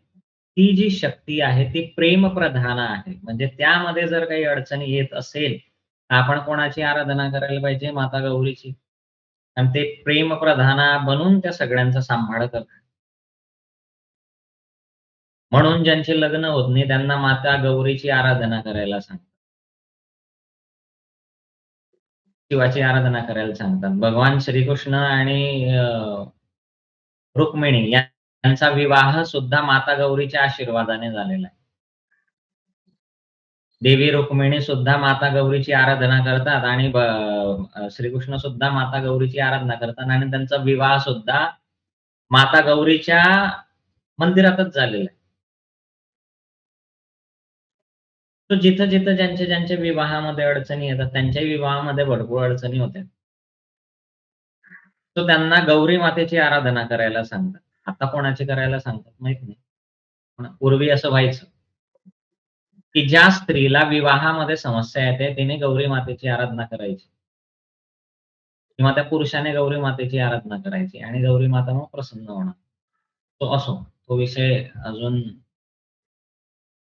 ती जी शक्ती आहे ती प्रेमप्रधान आहे. म्हणजे त्यामध्ये जर काही अडचणी येत असेल, तर आपण कोणाची आराधना करायला पाहिजे? माता गौरीची. आणि ते प्रेमप्रधाना बनून त्या सगळ्यांचा सांभाळ करतात. म्हणून ज्यांचे लग्न होत नाही त्यांना माता गौरीची आराधना करायला सांगतात. शिवाची आराधना करायला सांगतात. भगवान श्रीकृष्ण आणि रुक्मिणी यांचा विवाह सुद्धा माता गौरीच्या आशीर्वादाने झालेला आहे. देवी रुक्मिणी सुद्धा माता गौरीची आराधना करतात आणि श्रीकृष्ण सुद्धा माता गौरीची आराधना करतात आणि त्यांचा विवाह सुद्धा माता गौरीच्या मंदिरातच झालेला आहे. तो जिथं-जिथं ज्यांच्या विवाहामध्ये अडचणी येतात, त्यांच्याही विवाहामध्ये भरपूर अडचणी होत्या. तो त्यांना गौरी मातेची आराधना करायला सांगतात. आता कोणाची करायला सांगतात माहीत नाही. पण पूर्वी असं व्हायचं, की ज्या स्त्रीला विवाहामध्ये समस्या येते, तिने गौरी मातेची आराधना करायची किंवा त्या पुरुषाने गौरी मातेची आराधना करायची आणि गौरी माता मग प्रसन्न होणार. तो असो, तो विषय अजून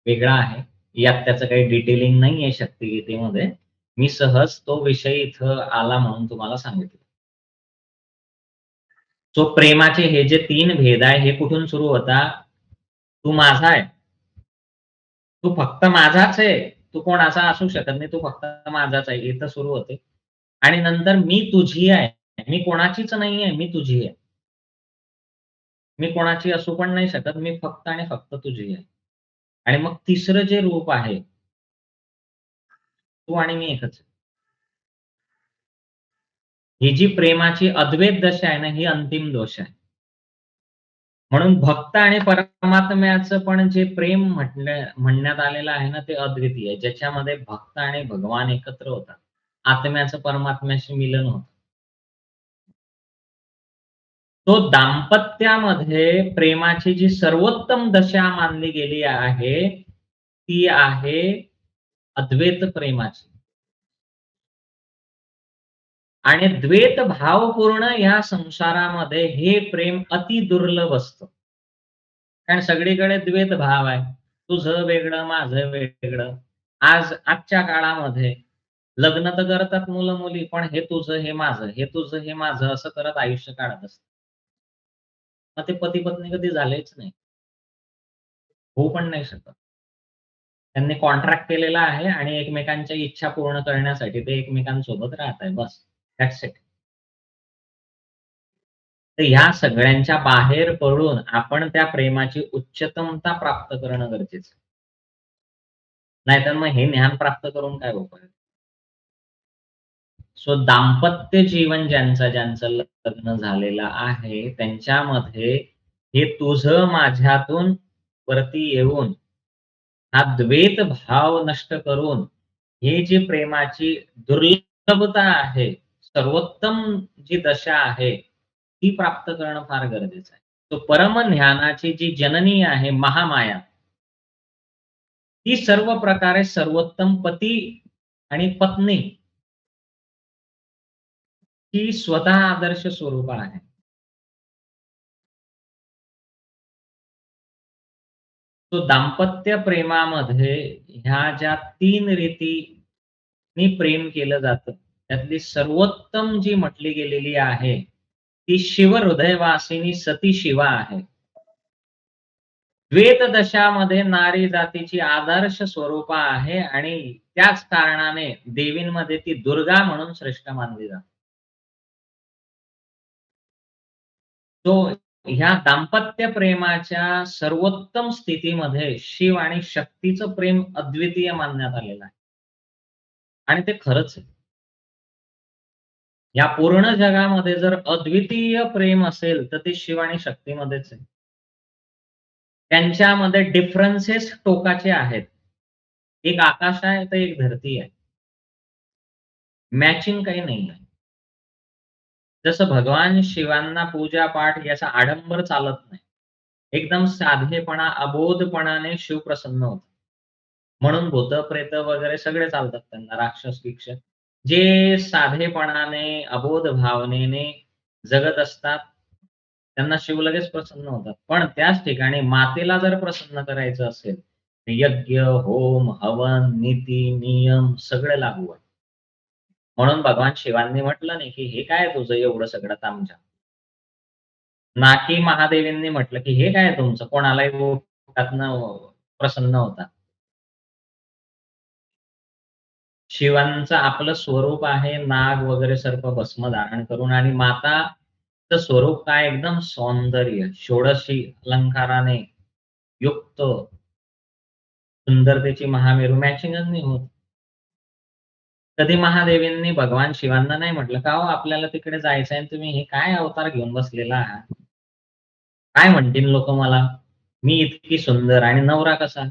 वेगळा आहे. यात त्याचं काही डिटेलिंग नाहीये शक्तिगीतेमध्ये. मी सहज तो विषय इथं आला म्हणून तुम्हाला सांगितलं. सो प्रेमाचे हे जे 3 भेद आहे, हे कुठून सुरू होता? तू माझा आहे. तू फक्त माझाच आहे. तू कोणाचा असू शकत नाही. तू फक्त माझाच आहे. इथं सुरू होते. आणि नंतर मी तुझी आहे. मी कोणाचीच नाहीये. मी तुझी आहे. मी कोणाची असू पण नाही शकत. मी फक्त आणि फक्त तुझी आहे. आणि मग तिसरं जे रूप आहे, तू आणि मी एकच आहे. ही जी प्रेमाची अद्वैत दशा आहे ना, ही अंतिम दोष आहे. म्हणून भक्त आणि परमात्म्याचं पण जे प्रेम म्हणण्यात आलेलं आहे ना, ते अद्वितीय आहे. ज्याच्यामध्ये भक्त आणि भगवान एकत्र होतात. आत्म्याचं परमात्म्याशी मिलन होतं. तो दाम्पत्यामध्ये प्रेमाची जी सर्वोत्तम दशा मानली गेली आहे, ती आहे अद्वैत प्रेमाची. आणि द्वैत भावपूर्ण या संसारामध्ये हे प्रेम अति दुर्लभ असतं. कारण सगळीकडे द्वैत भाव आहे. तुझं वेगळं, माझं वेगळं. आजच्या काळामध्ये लग्न तर करतात मुलं-मुली, पण हे तुझं, हे माझं, हे तुझं, हे माझं असं करत आयुष्य काढत असतात. मग ते पती-पत्नी कधी झालेच नाही. होऊ पण नाही शकत. त्यांनी कॉन्ट्रॅक्ट केलेला आहे आणि एकमेकांच्या इच्छा पूर्ण करण्यासाठी ते एकमेकांसोबत राहत आहे बस. That's it. तर ह्या सगळ्यांच्या बाहेर पडून आपण त्या प्रेमाची उच्चतमता प्राप्त करणं गरजेचं आहे. नाहीतर मग हे ज्ञान प्राप्त करून काय उपयोग? सो दाम्पत्य जीवन ज्यांचं लग्न झालेलं आहे, त्यांच्यामध्ये हे तुझं माझ्यातून वरती येऊन हा द्वैत भाव नष्ट करून, ही जी प्रेमाची दुर्लभता आहे, सर्वोत्तम जी दशा आहे, ती प्राप्त करणं फार गरजेचं आहे. तो परम ज्ञानाची जी जननी आहे महामाया, ती सर्व प्रकारे सर्वोत्तम पती आणि पत्नी ही स्वतः आदर्श स्वरूप आहे. तो दाम्पत्य प्रेमामध्ये ह्या ज्या 3 रीतींनी प्रेम केलं जातं, त्यातली सर्वोत्तम जी म्हटली गेलेली आहे, ती शिवहृदयवासिनी सती शिवा आहे. द्वैत दशामध्ये नारी जातीची आदर्श स्वरूप आहे आणि त्याच कारणाने देवींमध्ये ती दुर्गा म्हणून श्रेष्ठ मानली जाते. तो ह्या दाम्पत्य प्रेमाच्या सर्वोत्तम स्थितीमध्ये शिव आणि शक्तीचं प्रेम अद्वितीय मानण्यात आलेलं आहे आणि ते खरंच आहे. या पूर्ण जगामध्ये जर अद्वितीय प्रेम असेल, तर ते शिव आणि शक्तीमध्येच आहे. त्यांच्यामध्ये डिफरन्सेस टोकाचे आहेत. एक आकाश आहे, तर एक धरती आहे. मॅचिंग काही नाही आहे. जसं भगवान शिवांना पूजा-पाठ याचा आडंबर चालत नाही. एकदम साधेपणा, अबोधपणाने शिव प्रसन्न होतात. म्हणून भूत-प्रेत वगैरे सगळे चालतात त्यांना, राक्षस-बिक्षस. जे साधेपणाने, अबोध भावनेने जगत असतात, त्यांना शिव लगेच प्रसन्न होतात. पण त्याच ठिकाणी मातेला जर प्रसन्न करायचं असेल, तर यज्ञ, होम, हवन, नीती, नियम सगळे लागू आहे. म्हणून भगवान शिवांनी म्हटलं नाही, की "हे काय तुझं एवढं सगळं तामझाम?" ना की महादेवींनी म्हटलं, की "हे काय तुमचं कोणालाही पोटातनं प्रसन्न होता." शिवांचं आपलं स्वरूप आहे नाग वगैरे सर्प भस्म धारण करून आणि माताचं स्वरूप काय एकदम सौंदर्य, षोडशी अलंकाराने युक्त, सुंदरतेची महामेरू मॅचिंगच नाही होत. कधी महादेवींनी भगवान शिवांना नाही म्हटलं, "का हो आपल्याला तिकडे जायचंय आणि तुम्ही हे काय अवतार घेऊन बसलेला आहात? काय म्हणतील लोकं मला? मी इतकी सुंदर आणि नवरा कसा?"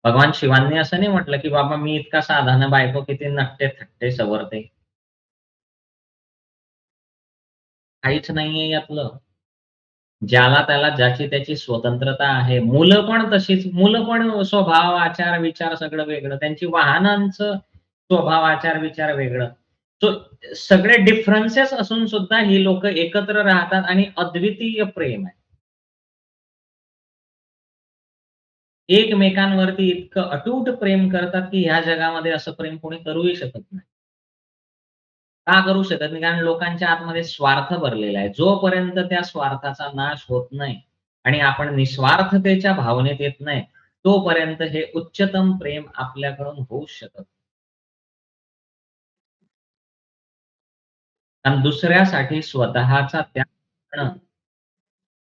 भगवान शिवांनी असं नाही म्हटलं, की "बाबा मी इतका साधा ना बायको किती नटते-थटते, सवरते." काहीच नाहीये यातलं. ज्याला त्याला ज्याची त्याची स्वतंत्रता आहे. मुलं पण तशीच, मुलं पण स्वभाव, आचार, विचार सगळं वेगळं. त्यांची वाहनांचं स्वभाव, आचार, विचार वेगळं. सो सगळे डिफरन्सेस असून सुद्धा ही लोकं एकत्र राहतात आणि अद्वितीय प्रेम आहे. एकमेकांवरती इतकं अतूट प्रेम करतात, की ह्या जगामध्ये असं प्रेम कोणी करूही शकत नाही. का करू शकत नाही? कारण लोकांच्या आतमध्ये स्वार्थ भरलेला आहे. जोपर्यंत त्या स्वार्थाचा नाश होत नाही आणि आपण निस्वार्थतेच्या भावनेत येत नाही, तोपर्यंत हे उच्चतम प्रेम आपल्याकडून होऊच शकत नाही. कारण दुसऱ्यासाठी स्वतःचा त्याग करणं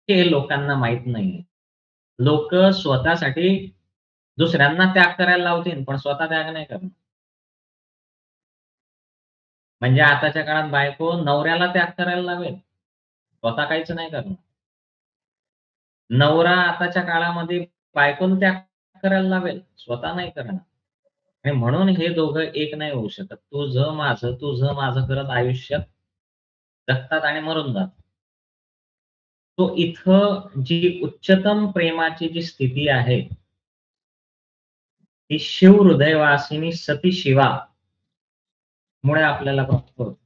हे लोकांना माहीत नाहीये. लोकं स्वतःसाठी दुसऱ्यांना त्याग करायला लावतील, पण स्वतः त्याग नाही करणार. म्हणजे आताच्या काळात बायको नवऱ्याला त्याग करायला लावेल, स्वतः काहीच नाही करणार. नवरा आताच्या काळामध्ये बायकोला त्याग करायला लावेल, स्वतः नाही करणार. आणि म्हणून हे दोघं एक नाही होऊ शकत. तुझं माझं करत आयुष्यात जगतात आणि मरून जातात. तो इथं जी उच्चतम प्रेमाची जी स्थिती आहे, ती शिव हृदयवासिनी सती शिवा मुळे आपल्याला प्राप्त होते.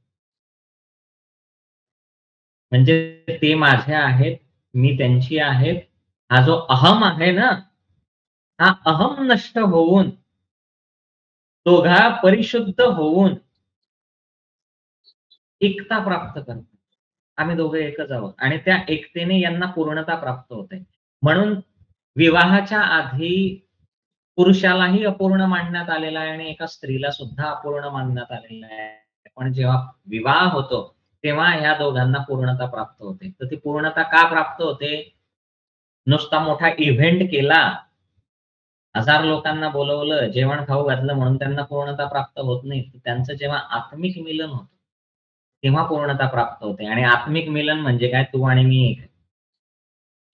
म्हणजे ते माझे आहेत, मी त्यांची आहेत. हा जो अहम आहे ना, हा अहम नष्ट होऊन, दोघा परिशुद्ध होऊन एकता प्राप्त करतात. आम्ही दोघे एकच आहोत आणि त्या एकतेने यांना पूर्णता प्राप्त होते. म्हणून विवाहाच्या आधी पुरुषालाही अपूर्ण मानण्यात आलेला आहे आणि एका स्त्रीला सुद्धा अपूर्ण मानण्यात आलेलं आहे. पण जेव्हा विवाह होतो, तेव्हा ह्या दोघांना पूर्णता प्राप्त होते. तर ती पूर्णता का प्राप्त होते? नुसता मोठा इव्हेंट केला, 1000 लोकांना बोलावलं, जेवण-खाऊ घातलं म्हणून त्यांना पूर्णता प्राप्त होत नाही. त्यांचं जेव्हा आत्मिक मिलन होतं, तेव्हा पूर्णता प्राप्त होते आणि आत्मिक मिलन म्हणजे काय? तू आणि मी एक आहे.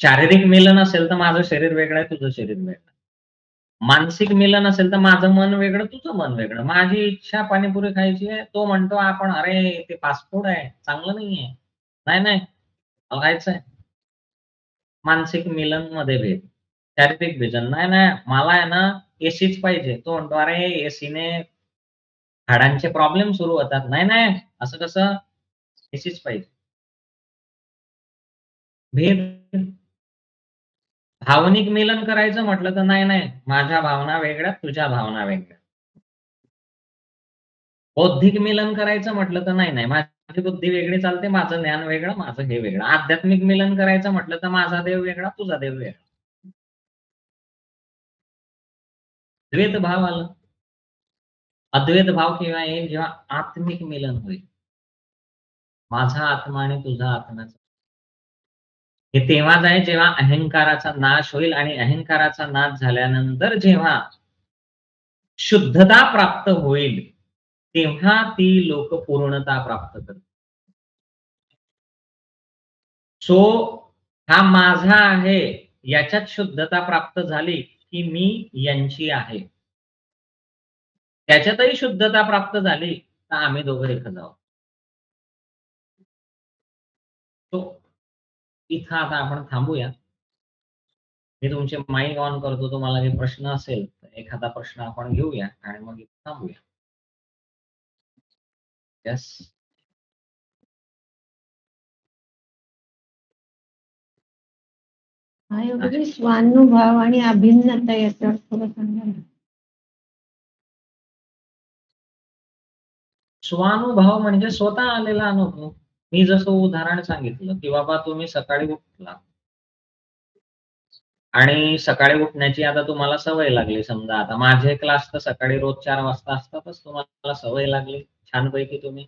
शारीरिक मिलन असेल तर माझं शरीर वेगळं आहे, तुझं शरीर वेगळं आहे. मानसिक मिलन असेल तर माझं मन वेगळं, तुझं मन वेगळं. माझी इच्छा पाणीपुरी खायची आहे. तो म्हणतो आपण अरे ते फास्ट फूड आहे, चांगलं नाहीये. नाही, नाही, मला खायचंय. मानसिक मिलनमध्ये भेद. शारीरिक भिजन. नाही, नाही, मला आहे ना एसीच पाहिजे. तो म्हणतो अरे एसीने हाडांचे प्रॉब्लेम सुरू होतात. नाही, नाही, असं कसं? एसीच पाहिजे. भेद. भावनिक मिलन करायचं म्हटलं तर नाही, नाही, माझ्या भावना वेगळ्या, तुझ्या भावना वेगळ्या. बौद्धिक मिलन करायचं म्हटलं तर नाही, नाही, माझी बुद्धी वेगळी चालते, माझं ज्ञान वेगळं, माझं हे वेगळं. आध्यात्मिक मिलन करायचं म्हटलं तर माझा देव वेगळा, तुझा देव वेगळा. द्वैत भाव आलं. अद्वैत भाव केव्हा येईल? जेव्हा आत्मिक मिलन होईल. माझा आत्मा आणि तुझा आत्म्याचा. हे तेव्हाच आहे जेव्हा अहंकाराचा नाश होईल आणि अहंकाराचा नाश झाल्यानंतर जेव्हा शुद्धता प्राप्त होईल, तेव्हा ती लोक पूर्णता प्राप्त करतील. सो हा माझा आहे, याच्यात शुद्धता प्राप्त झाली, की मी यांची आहे. त्याच्यातही शुद्धता प्राप्त झाली, तर आम्ही दोघं एकच आहोत. सो इथं आता आपण थांबूया. मी तुमचे माईक ऑन करतो. तुम्हाला काही प्रश्न असेल, तर एखादा प्रश्न आपण घेऊया आणि मग इथे थांबूया. येस. स्वानुभव आणि अभिन्नता याच्यावर थोडं सांगा ना. स्वानुभव म्हणजे स्वतः आलेला अनुभव. मी जसं उदाहरण सांगितलं, की बाबा तुम्ही सकाळी उठला आणि सकाळी उठण्याची आता तुम्हाला सवय लागली. समजा आता माझे क्लास तर सकाळी रोज 4 वाजता असतातच. तुम्हाला सवय लागली. छानपैकी तुम्ही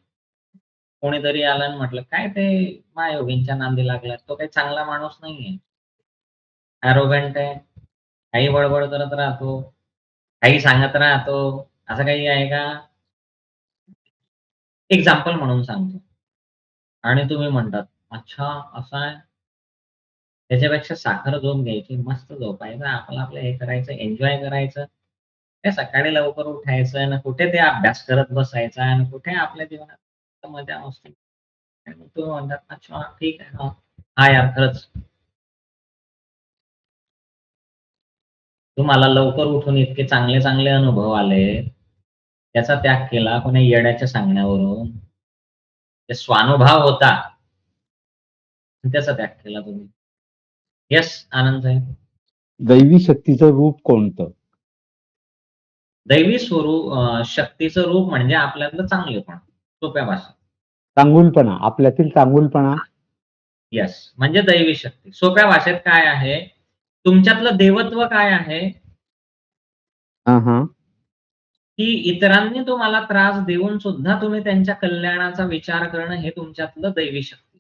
कोणीतरी आलं आणि म्हटलं, "काय ते महायोगींच्या नांदी लागलाय." तो काही चांगला माणूस नाहीये. ॲरोगंट आहे. काही बडबड करत राहतो. काही सांगत राहतो. असं काही आहे का? एक्झाम्पल म्हणून सांगतो. आणि तुम्ही म्हणतात, "अच्छा असं आहे." त्याच्यापेक्षा साखर झोप घ्यायची, मस्त झोपायचं, आपलं-आपलं हे करायचं, एन्जॉय करायचं. ते सकाळी लवकर उठायचं आणि कुठे ते अभ्यास करत बसायचा आणि कुठे आपल्या जीवनात मजा-मस्ती. आणि मग तुम्ही म्हणतात, "अच्छा ठीक आहे." हां. हां यार खरंच. तुम्हाला लवकर उठून इतके चांगले-चांगले अनुभव आले. त्याचा त्याग केला कोण्या येड्याच्या सांगण्यावरून. ते स्वानुभाव होता. त्याचा त्याग केला तुम्ही. येस, आनंद साहेब. दैवी शक्तीचं रूप कोणतं? दैवी शक्तीचं रूप म्हणजे आपल्यातलं चांगलेपण. सोप्या भाषेत. चांगुलपणा, आपल्यातील चांगुलपणा. येस. म्हणजे दैवी शक्ती. सोप्या भाषेत काय आहे? तुमच्यातलं देवत्व काय आहे? हां, हां. की इतरांनी तुम्हाला त्रास देऊन सुद्धा तुम्ही त्यांच्या कल्याणाचा विचार करणं हे तुमच्यातलं दैवी शक्ती.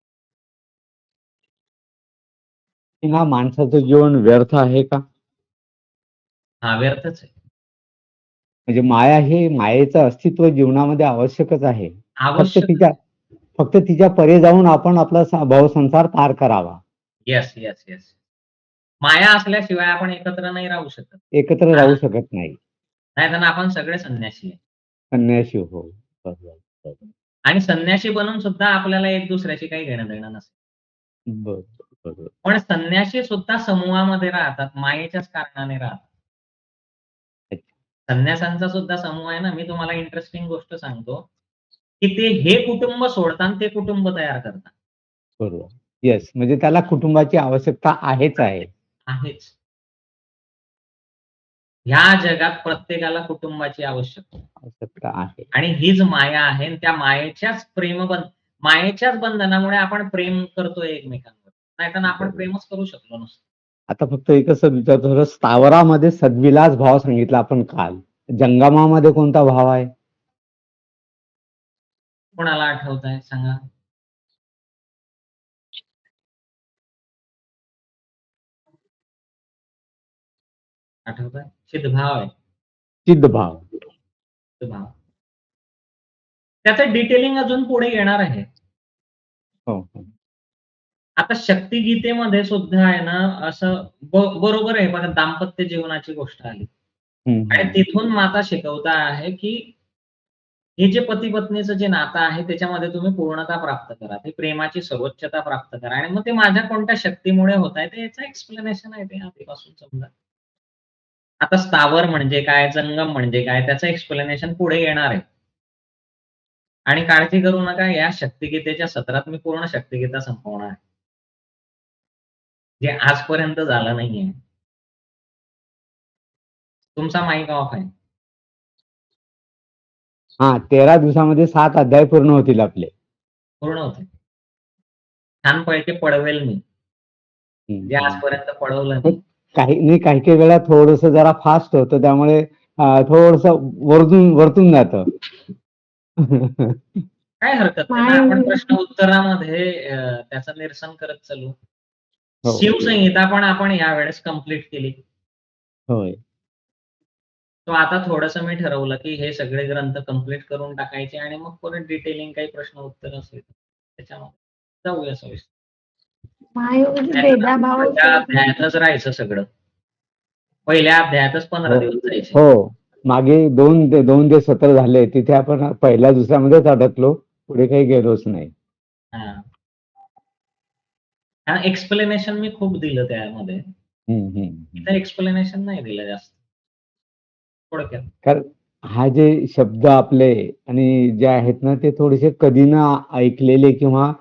हा माणसाचं जीवन व्यर्थ आहे का? हा व्यर्थच आहे. म्हणजे माया हे मायेचं अस्तित्व जीवनामध्ये आवश्यकच आहे. आवश्यक. फक्त तिच्या परे जाऊन आपण आपला भावसंसार पार करावा. Yes, yes, yes. माया असल्याशिवाय आपण एकत्र नाही राहू शकत. एकत्र राहू शकत नाही. नाहीतर आपण सगळे संन्यासी आहे. संन्याशी हो. बरोबर, बरोबर. आणि संन्यासी बनून सुद्धा आपल्याला एक दुसऱ्याशी काही घेणं-देणं नसतं. बरोबर, बरोबर. पण संन्यासी सुद्धा समूहामध्ये राहतात. मायेच्याच कारणाने राहतात. संन्यासांचा सुद्धा समूह आहे ना. मी तुम्हाला इंटरेस्टिंग गोष्ट सांगतो, की ते हे कुटुंब सोडतात आणि ते कुटुंब तयार करतात. बरोबर. येस. म्हणजे त्याला कुटुंबाची आवश्यकता आहेच आहे. आहेच. ह्या जगात प्रत्येकाला कुटुंबाची आवश्यकता आहे. आणि हीच माया आहे आणि त्या मायेच्याच बंधनामुळे आपण प्रेम करतोय एकमेकांवर. नाहीतर आपण प्रेमच करू शकलो नसतो. आता फक्त एकच विचारतो, स्थावरामध्ये सद्विलास भाव सांगितला आपण काल. जंगमामध्ये कोणता भाव आहे? कोणाला आठवतंय सांगा? आठवतंय? चिद्भाव आहे. चिद्भाव. चिद्भाव. त्याचं डिटेलिंग अजून पुढे येणार आहे. हो, हो. आता शक्ती गीतेमध्ये सुद्धा आहे ना, असं बरोबर आहे बघा, दाम्पत्य जीवनाची गोष्ट आली. आणि तिथून माता शिकवता आहे की हे जे पती पत्नीचं जे नातं आहे त्याच्यामध्ये तुम्ही पूर्णता प्राप्त करा, ते प्रेमाची सर्वोच्चता प्राप्त करा आणि मग ते माझ्या कोणत्या शक्तीमुळे होत आहे ते याचं एक्सप्लेनेशन आहे ते आधीपासून समजा. आता स्थावर म्हणजे काय, जंगम म्हणजे काय त्याचं एक्सप्लेनेशन पुढे येणार आहे. आणि काळजी करू नका, या शक्तिगीतेच्या सत्रात मी पूर्ण शक्तिगीता संपवणार आहे. जे आजपर्यंत झालं नाहीये. तुमचा माईक ऑफ आहे. हा 13 दिवसामध्ये 7 अध्याय पूर्ण होतील आपले. पूर्ण होते. छानपैकी पळवेल मी. जे आजपर्यंत पळवलं नाही. काही काही वेळा थोडस जरा फास्ट होतं त्यामुळे थोडस वरतून जातं. काही हरकत नाही ना, आपण प्रश्न उत्तरामध्ये त्याचं निरसन करत चालू. हो. शिवसंहिता पण आपण यावेळेस कंप्लीट केली. होय. तो आता थोडंसं मी ठरवलं, की हे सगळे ग्रंथ कंप्लीट करून टाकायचे आणि मग परत डिटेलिंग काही प्रश्न उत्तर असेल त्याच्यामध्ये जाऊया सविस्तर. महायोगी भेदाभाव पहिल्या अध्यायातच राहायचं सगळं. पहिल्या अध्यायातच 15 दिवस जायचे. हो. मागे 2 जे सत्र झाले तिथे आपण पहिल्या दुसऱ्यामध्येच अडकलो, पुढे काही गेलोच नाही. एक्सप्लेनेशन मी खूप दिलं त्यामध्ये. इथं एक्सप्लेनेशन नाही दिलं जास्त. थोडक्यात. कारण हा जे शब्द आपले आणि जे आहेत ना ते थोडेसे कधी ना ऐकलेले किंवा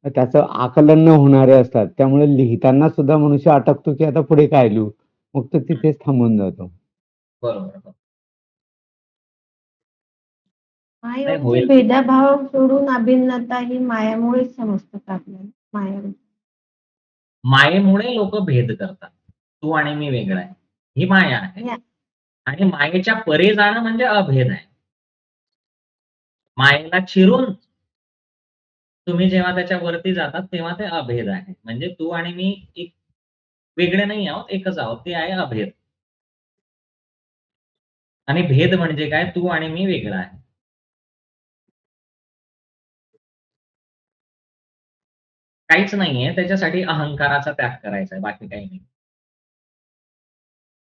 त्याचं आकलन न होणारे असतात. त्यामुळे लिहिताना सुद्धा मनुष्य अटकतो, की आता पुढे काय लिहू? मग तो तिथेच थांबून जातो. बरोबर. महायोगी भेदाभाव सोडून अभिन्नता ही मायामुळेच समजतात आपल्याला. मायेमुळे लोक भेद करतात. तू आणि मी वेगळा आहे. ही माया आहे. आणि मायेच्या परे जाणं म्हणजे अभेद आहे. मायेला चिरून तुम्ही जेव्हा त्याच्या वरती जातात तेव्हा ते अभेद आहे. म्हणजे तू आणि मी एक वेगळे नाही आहोत, एकच आहोत. ते आहे अभेद. आणि भेद म्हणजे काय? तू आणि मी वेगळा आहे. काहीच नाहीये. त्याच्यासाठी अहंकाराचा त्याग करायचा आहे. बाकी काही नाही.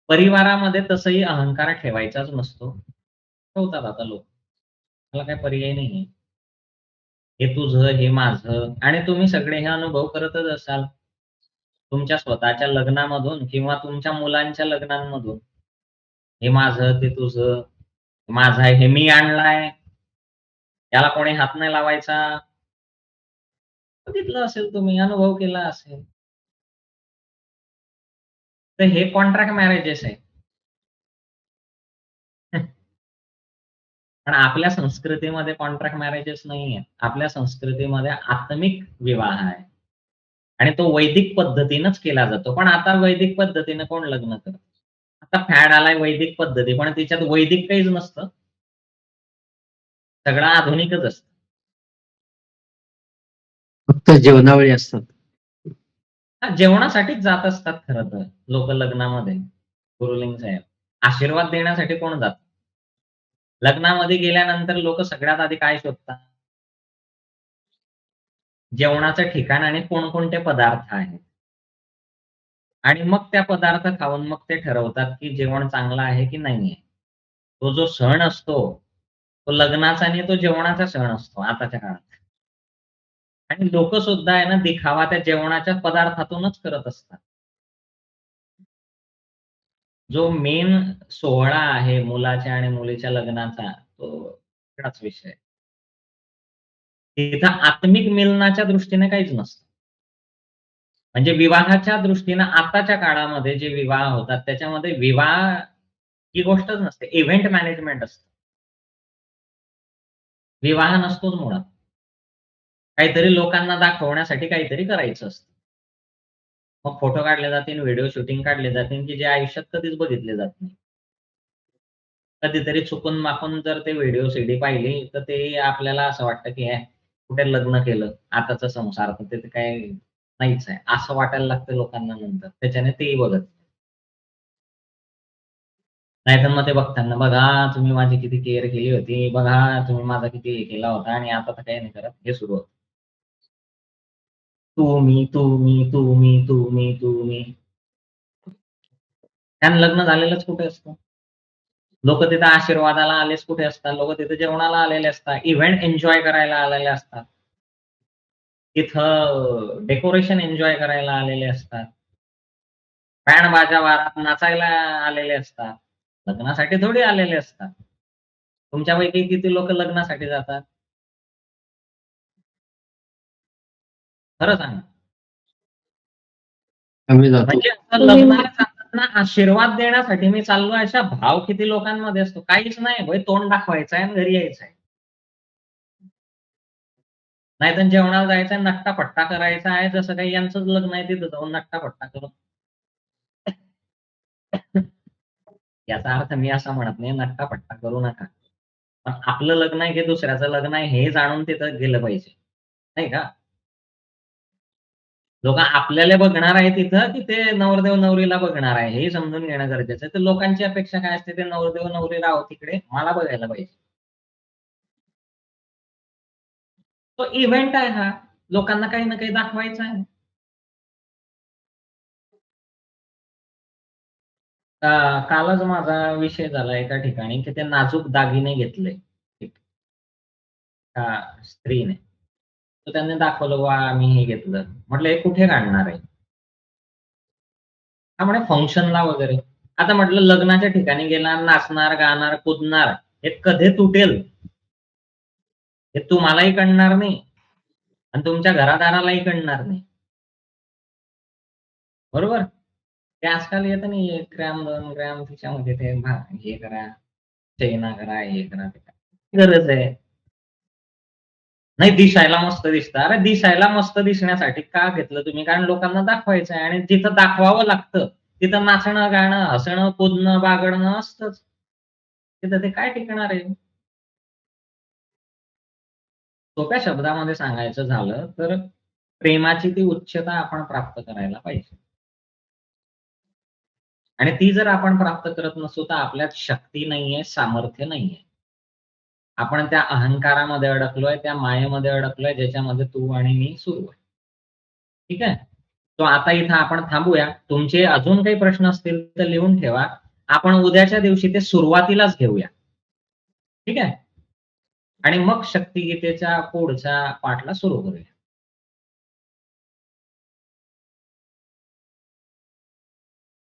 परिवारामध्ये तसंही अहंकार ठेवायचाच नसतो. ठेवतात आता लोक. त्याला काही पर्याय नाहीये. हे तुझं, हे माझं आणि तुम्ही सगळे हे अनुभव करतच असाल. तुमच्या स्वतःच्या लग्नामधून किंवा तुमच्या मुलांच्या लग्नांमधून. हे माझं, ते तुझं, माझं आहे, हे मी आणलाय. याला कोणी हात नाही लावायचा. बघितलं असेल तुम्ही, अनुभव केला असेल. तर हे कॉन्ट्रॅक्ट मॅरेजेस आहे. पण आपल्या संस्कृतीमध्ये कॉन्ट्रॅक्ट मॅरेजेस नाहीये. आपल्या संस्कृतीमध्ये आत्मिक विवाह आहे. आणि तो वैदिक पद्धतीनंच केला जातो. पण आता वैदिक पद्धतीने कोण लग्न करतं? आता फॅड आलाय वैदिक पद्धती, पण त्याच्यात वैदिक काहीच नसतं. सगळं आधुनिकच असतं. फक्त जेवणावळी असतात. जेवणासाठीच जात असतात खरं तर लोक लग्नामध्ये. गुरुलिंग साहेब. आशीर्वाद देण्यासाठी कोण जातं? लग्नामध्ये गेल्यानंतर लोक सगळ्यात आधी काय शोधतात? जेवणाचं ठिकाण आणि कोणकोणते पदार्थ आहेत. आणि मग त्या पदार्थ खाऊन मग ते ठरवतात, की जेवण चांगलं आहे की नाहीये. तो जो सण असतो, तो लग्नाचा आणि तो जेवणाचा सण असतो आताच्या काळात. आणि लोकं सुद्धा आहे ना दिखावा त्या जेवणाच्या पदार्थातूनच करत असतात. जो मेन सोहळा आहे मुलाच्या आणि मुलीच्या लग्नाचा, तो वेगळाच विषय आहे. तिथं आत्मिक मिलनाच्या दृष्टीने काहीच नसतं. म्हणजे विवाहाच्या दृष्टीनं आताच्या काळामध्ये जे विवाह होतात, त्याच्यामध्ये विवाह ही गोष्टच नसते. इव्हेंट मॅनेजमेंट असतं. विवाह नसतोच मुळात. काहीतरी लोकांना दाखवण्यासाठी काहीतरी करायचं असतं. मग फोटो काढले जातील, व्हिडिओ शूटिंग काढले जातील, की जे आयुष्यात कधीच बघितले जात नाही. कधीतरी चुकून-माकून जर ते व्हिडिओ सीडी पाहिली, तर ते आपल्याला असं वाटतं, की कुठे लग्न केलं, आताचा संसार तर ते काय नाहीच आहे. असं वाटायला लागतं लोकांना नंतर. त्याच्याने तेही बघत नाहीतर मग ते बघताना, "बघा तुम्ही माझी किती केअर केली होती. बघा तुम्ही माझा किती हे केला होता आणि आता तर काही नाही करत." हे सुरू होतं. तू, मी, तू, मी, तू, मी, तू, मी, तू, मी. त्यानं लग्न झालेलंच कुठे असतं? लोक तिथे आशीर्वादाला आलेच कुठे असतात, लोक तिथे जेवणाला आलेले असतात, इव्हेंट एन्जॉय करायला आलेले असतात, तिथं डेकोरेशन एन्जॉय करायला आलेले असतात, बँड बाजा वारात नाचायला आलेले असतात, लग्नासाठी थोडी आलेले असतात. तुमच्यापैकी किती लोक लग्नासाठी जातात? खरं सांगा. आम्ही जातो. म्हणजे असं तुम्ही लग्नाला जाताना आशीर्वाद देण्यासाठी मी चाललोय अशा भाव किती लोकांमध्ये असतो. काहीच नाही भाई, तोंड दाखवायचं आहे आणि घरी यायचंय. नाहीतर जेवणाला जायचंय, नट्टापट्टा करायचा आहे, जसं काही यांचंच लग्न आहे तिथं जाऊन नट्टापट्टा करून. याचा अर्थ मी असं म्हणत नाही नट्टापट्टा करू नका, पण आपलं लग्न आहे की दुसऱ्याचं लग्न आहे हे जाणून तिथं गेलं पाहिजे, नाही का? लोक आपल्याला बघणार आहे तिथं की ते नवरदेव नवरीला बघणार आहे हे समजून घेणं गरजेचं आहे. तर लोकांची अपेक्षा काय असते, ते नवरदेव नवरी राहो तिकडे, मला बघायला पाहिजे. तो इव्हेंट आहे हा, लोकांना काही ना काही दाखवायचं आहे. कालच माझा विषय झाला एका ठिकाणी की ते नाजूक दागिने घेतले एका स्त्रीने, तर त्यांनी दाखवलं, वा आम्ही हे घेतलं. म्हटलं हे कुठे काढणार आहे? हा म्हणे फंक्शनला वगैरे. आता म्हटलं लग्नाच्या ठिकाणी गेला, नाचणार गाणार कुदणार, हे कधी तुटेल हे तुम्हालाही कळणार नाही आणि तुमच्या घरादारालाही कळणार नाही, बरोबर? ते आजकाल येतं नाही, 1 ग्रॅम 2 ग्रॅम तिच्यामध्ये ते हे करा, चैना करा, हे करा, ते करा. गरज आहे नाही, दिसायला मस्त दिसतं. अरे दिसायला मस्त दिसण्यासाठी का घेतलं तुम्ही? कारण लोकांना दाखवायचं आहे आणि जिथं दाखवावं लागतं तिथं नाचणं गाणं हसणं कुदणं बागडणं असतंच. तिथं ते काय टिकणार आहे? सोप्या शब्दामध्ये सांगायचं झालं तर प्रेमाची ती उच्चता आपण प्राप्त करायला पाहिजे. आणि ती जर आपण प्राप्त करत नसू तर आपल्यात शक्ती नाहीये, सामर्थ्य नाहीये. आपण त्या अहंकारामध्ये अडकलोय, त्या मायेमध्ये अडकलोय, ज्याच्यामध्ये तू आणि मी सुरू आहे. ठीक आहे? तो आता इथं आपण थांबूया. तुमचे अजून काही प्रश्न असतील तर लिहून ठेवा. आपण उद्याच्या दिवशी ते सुरुवातीलाच घेऊया. ठीक आहे? आणि मग शक्तिगीतेच्या पुढच्या पाठला सुरू करूया.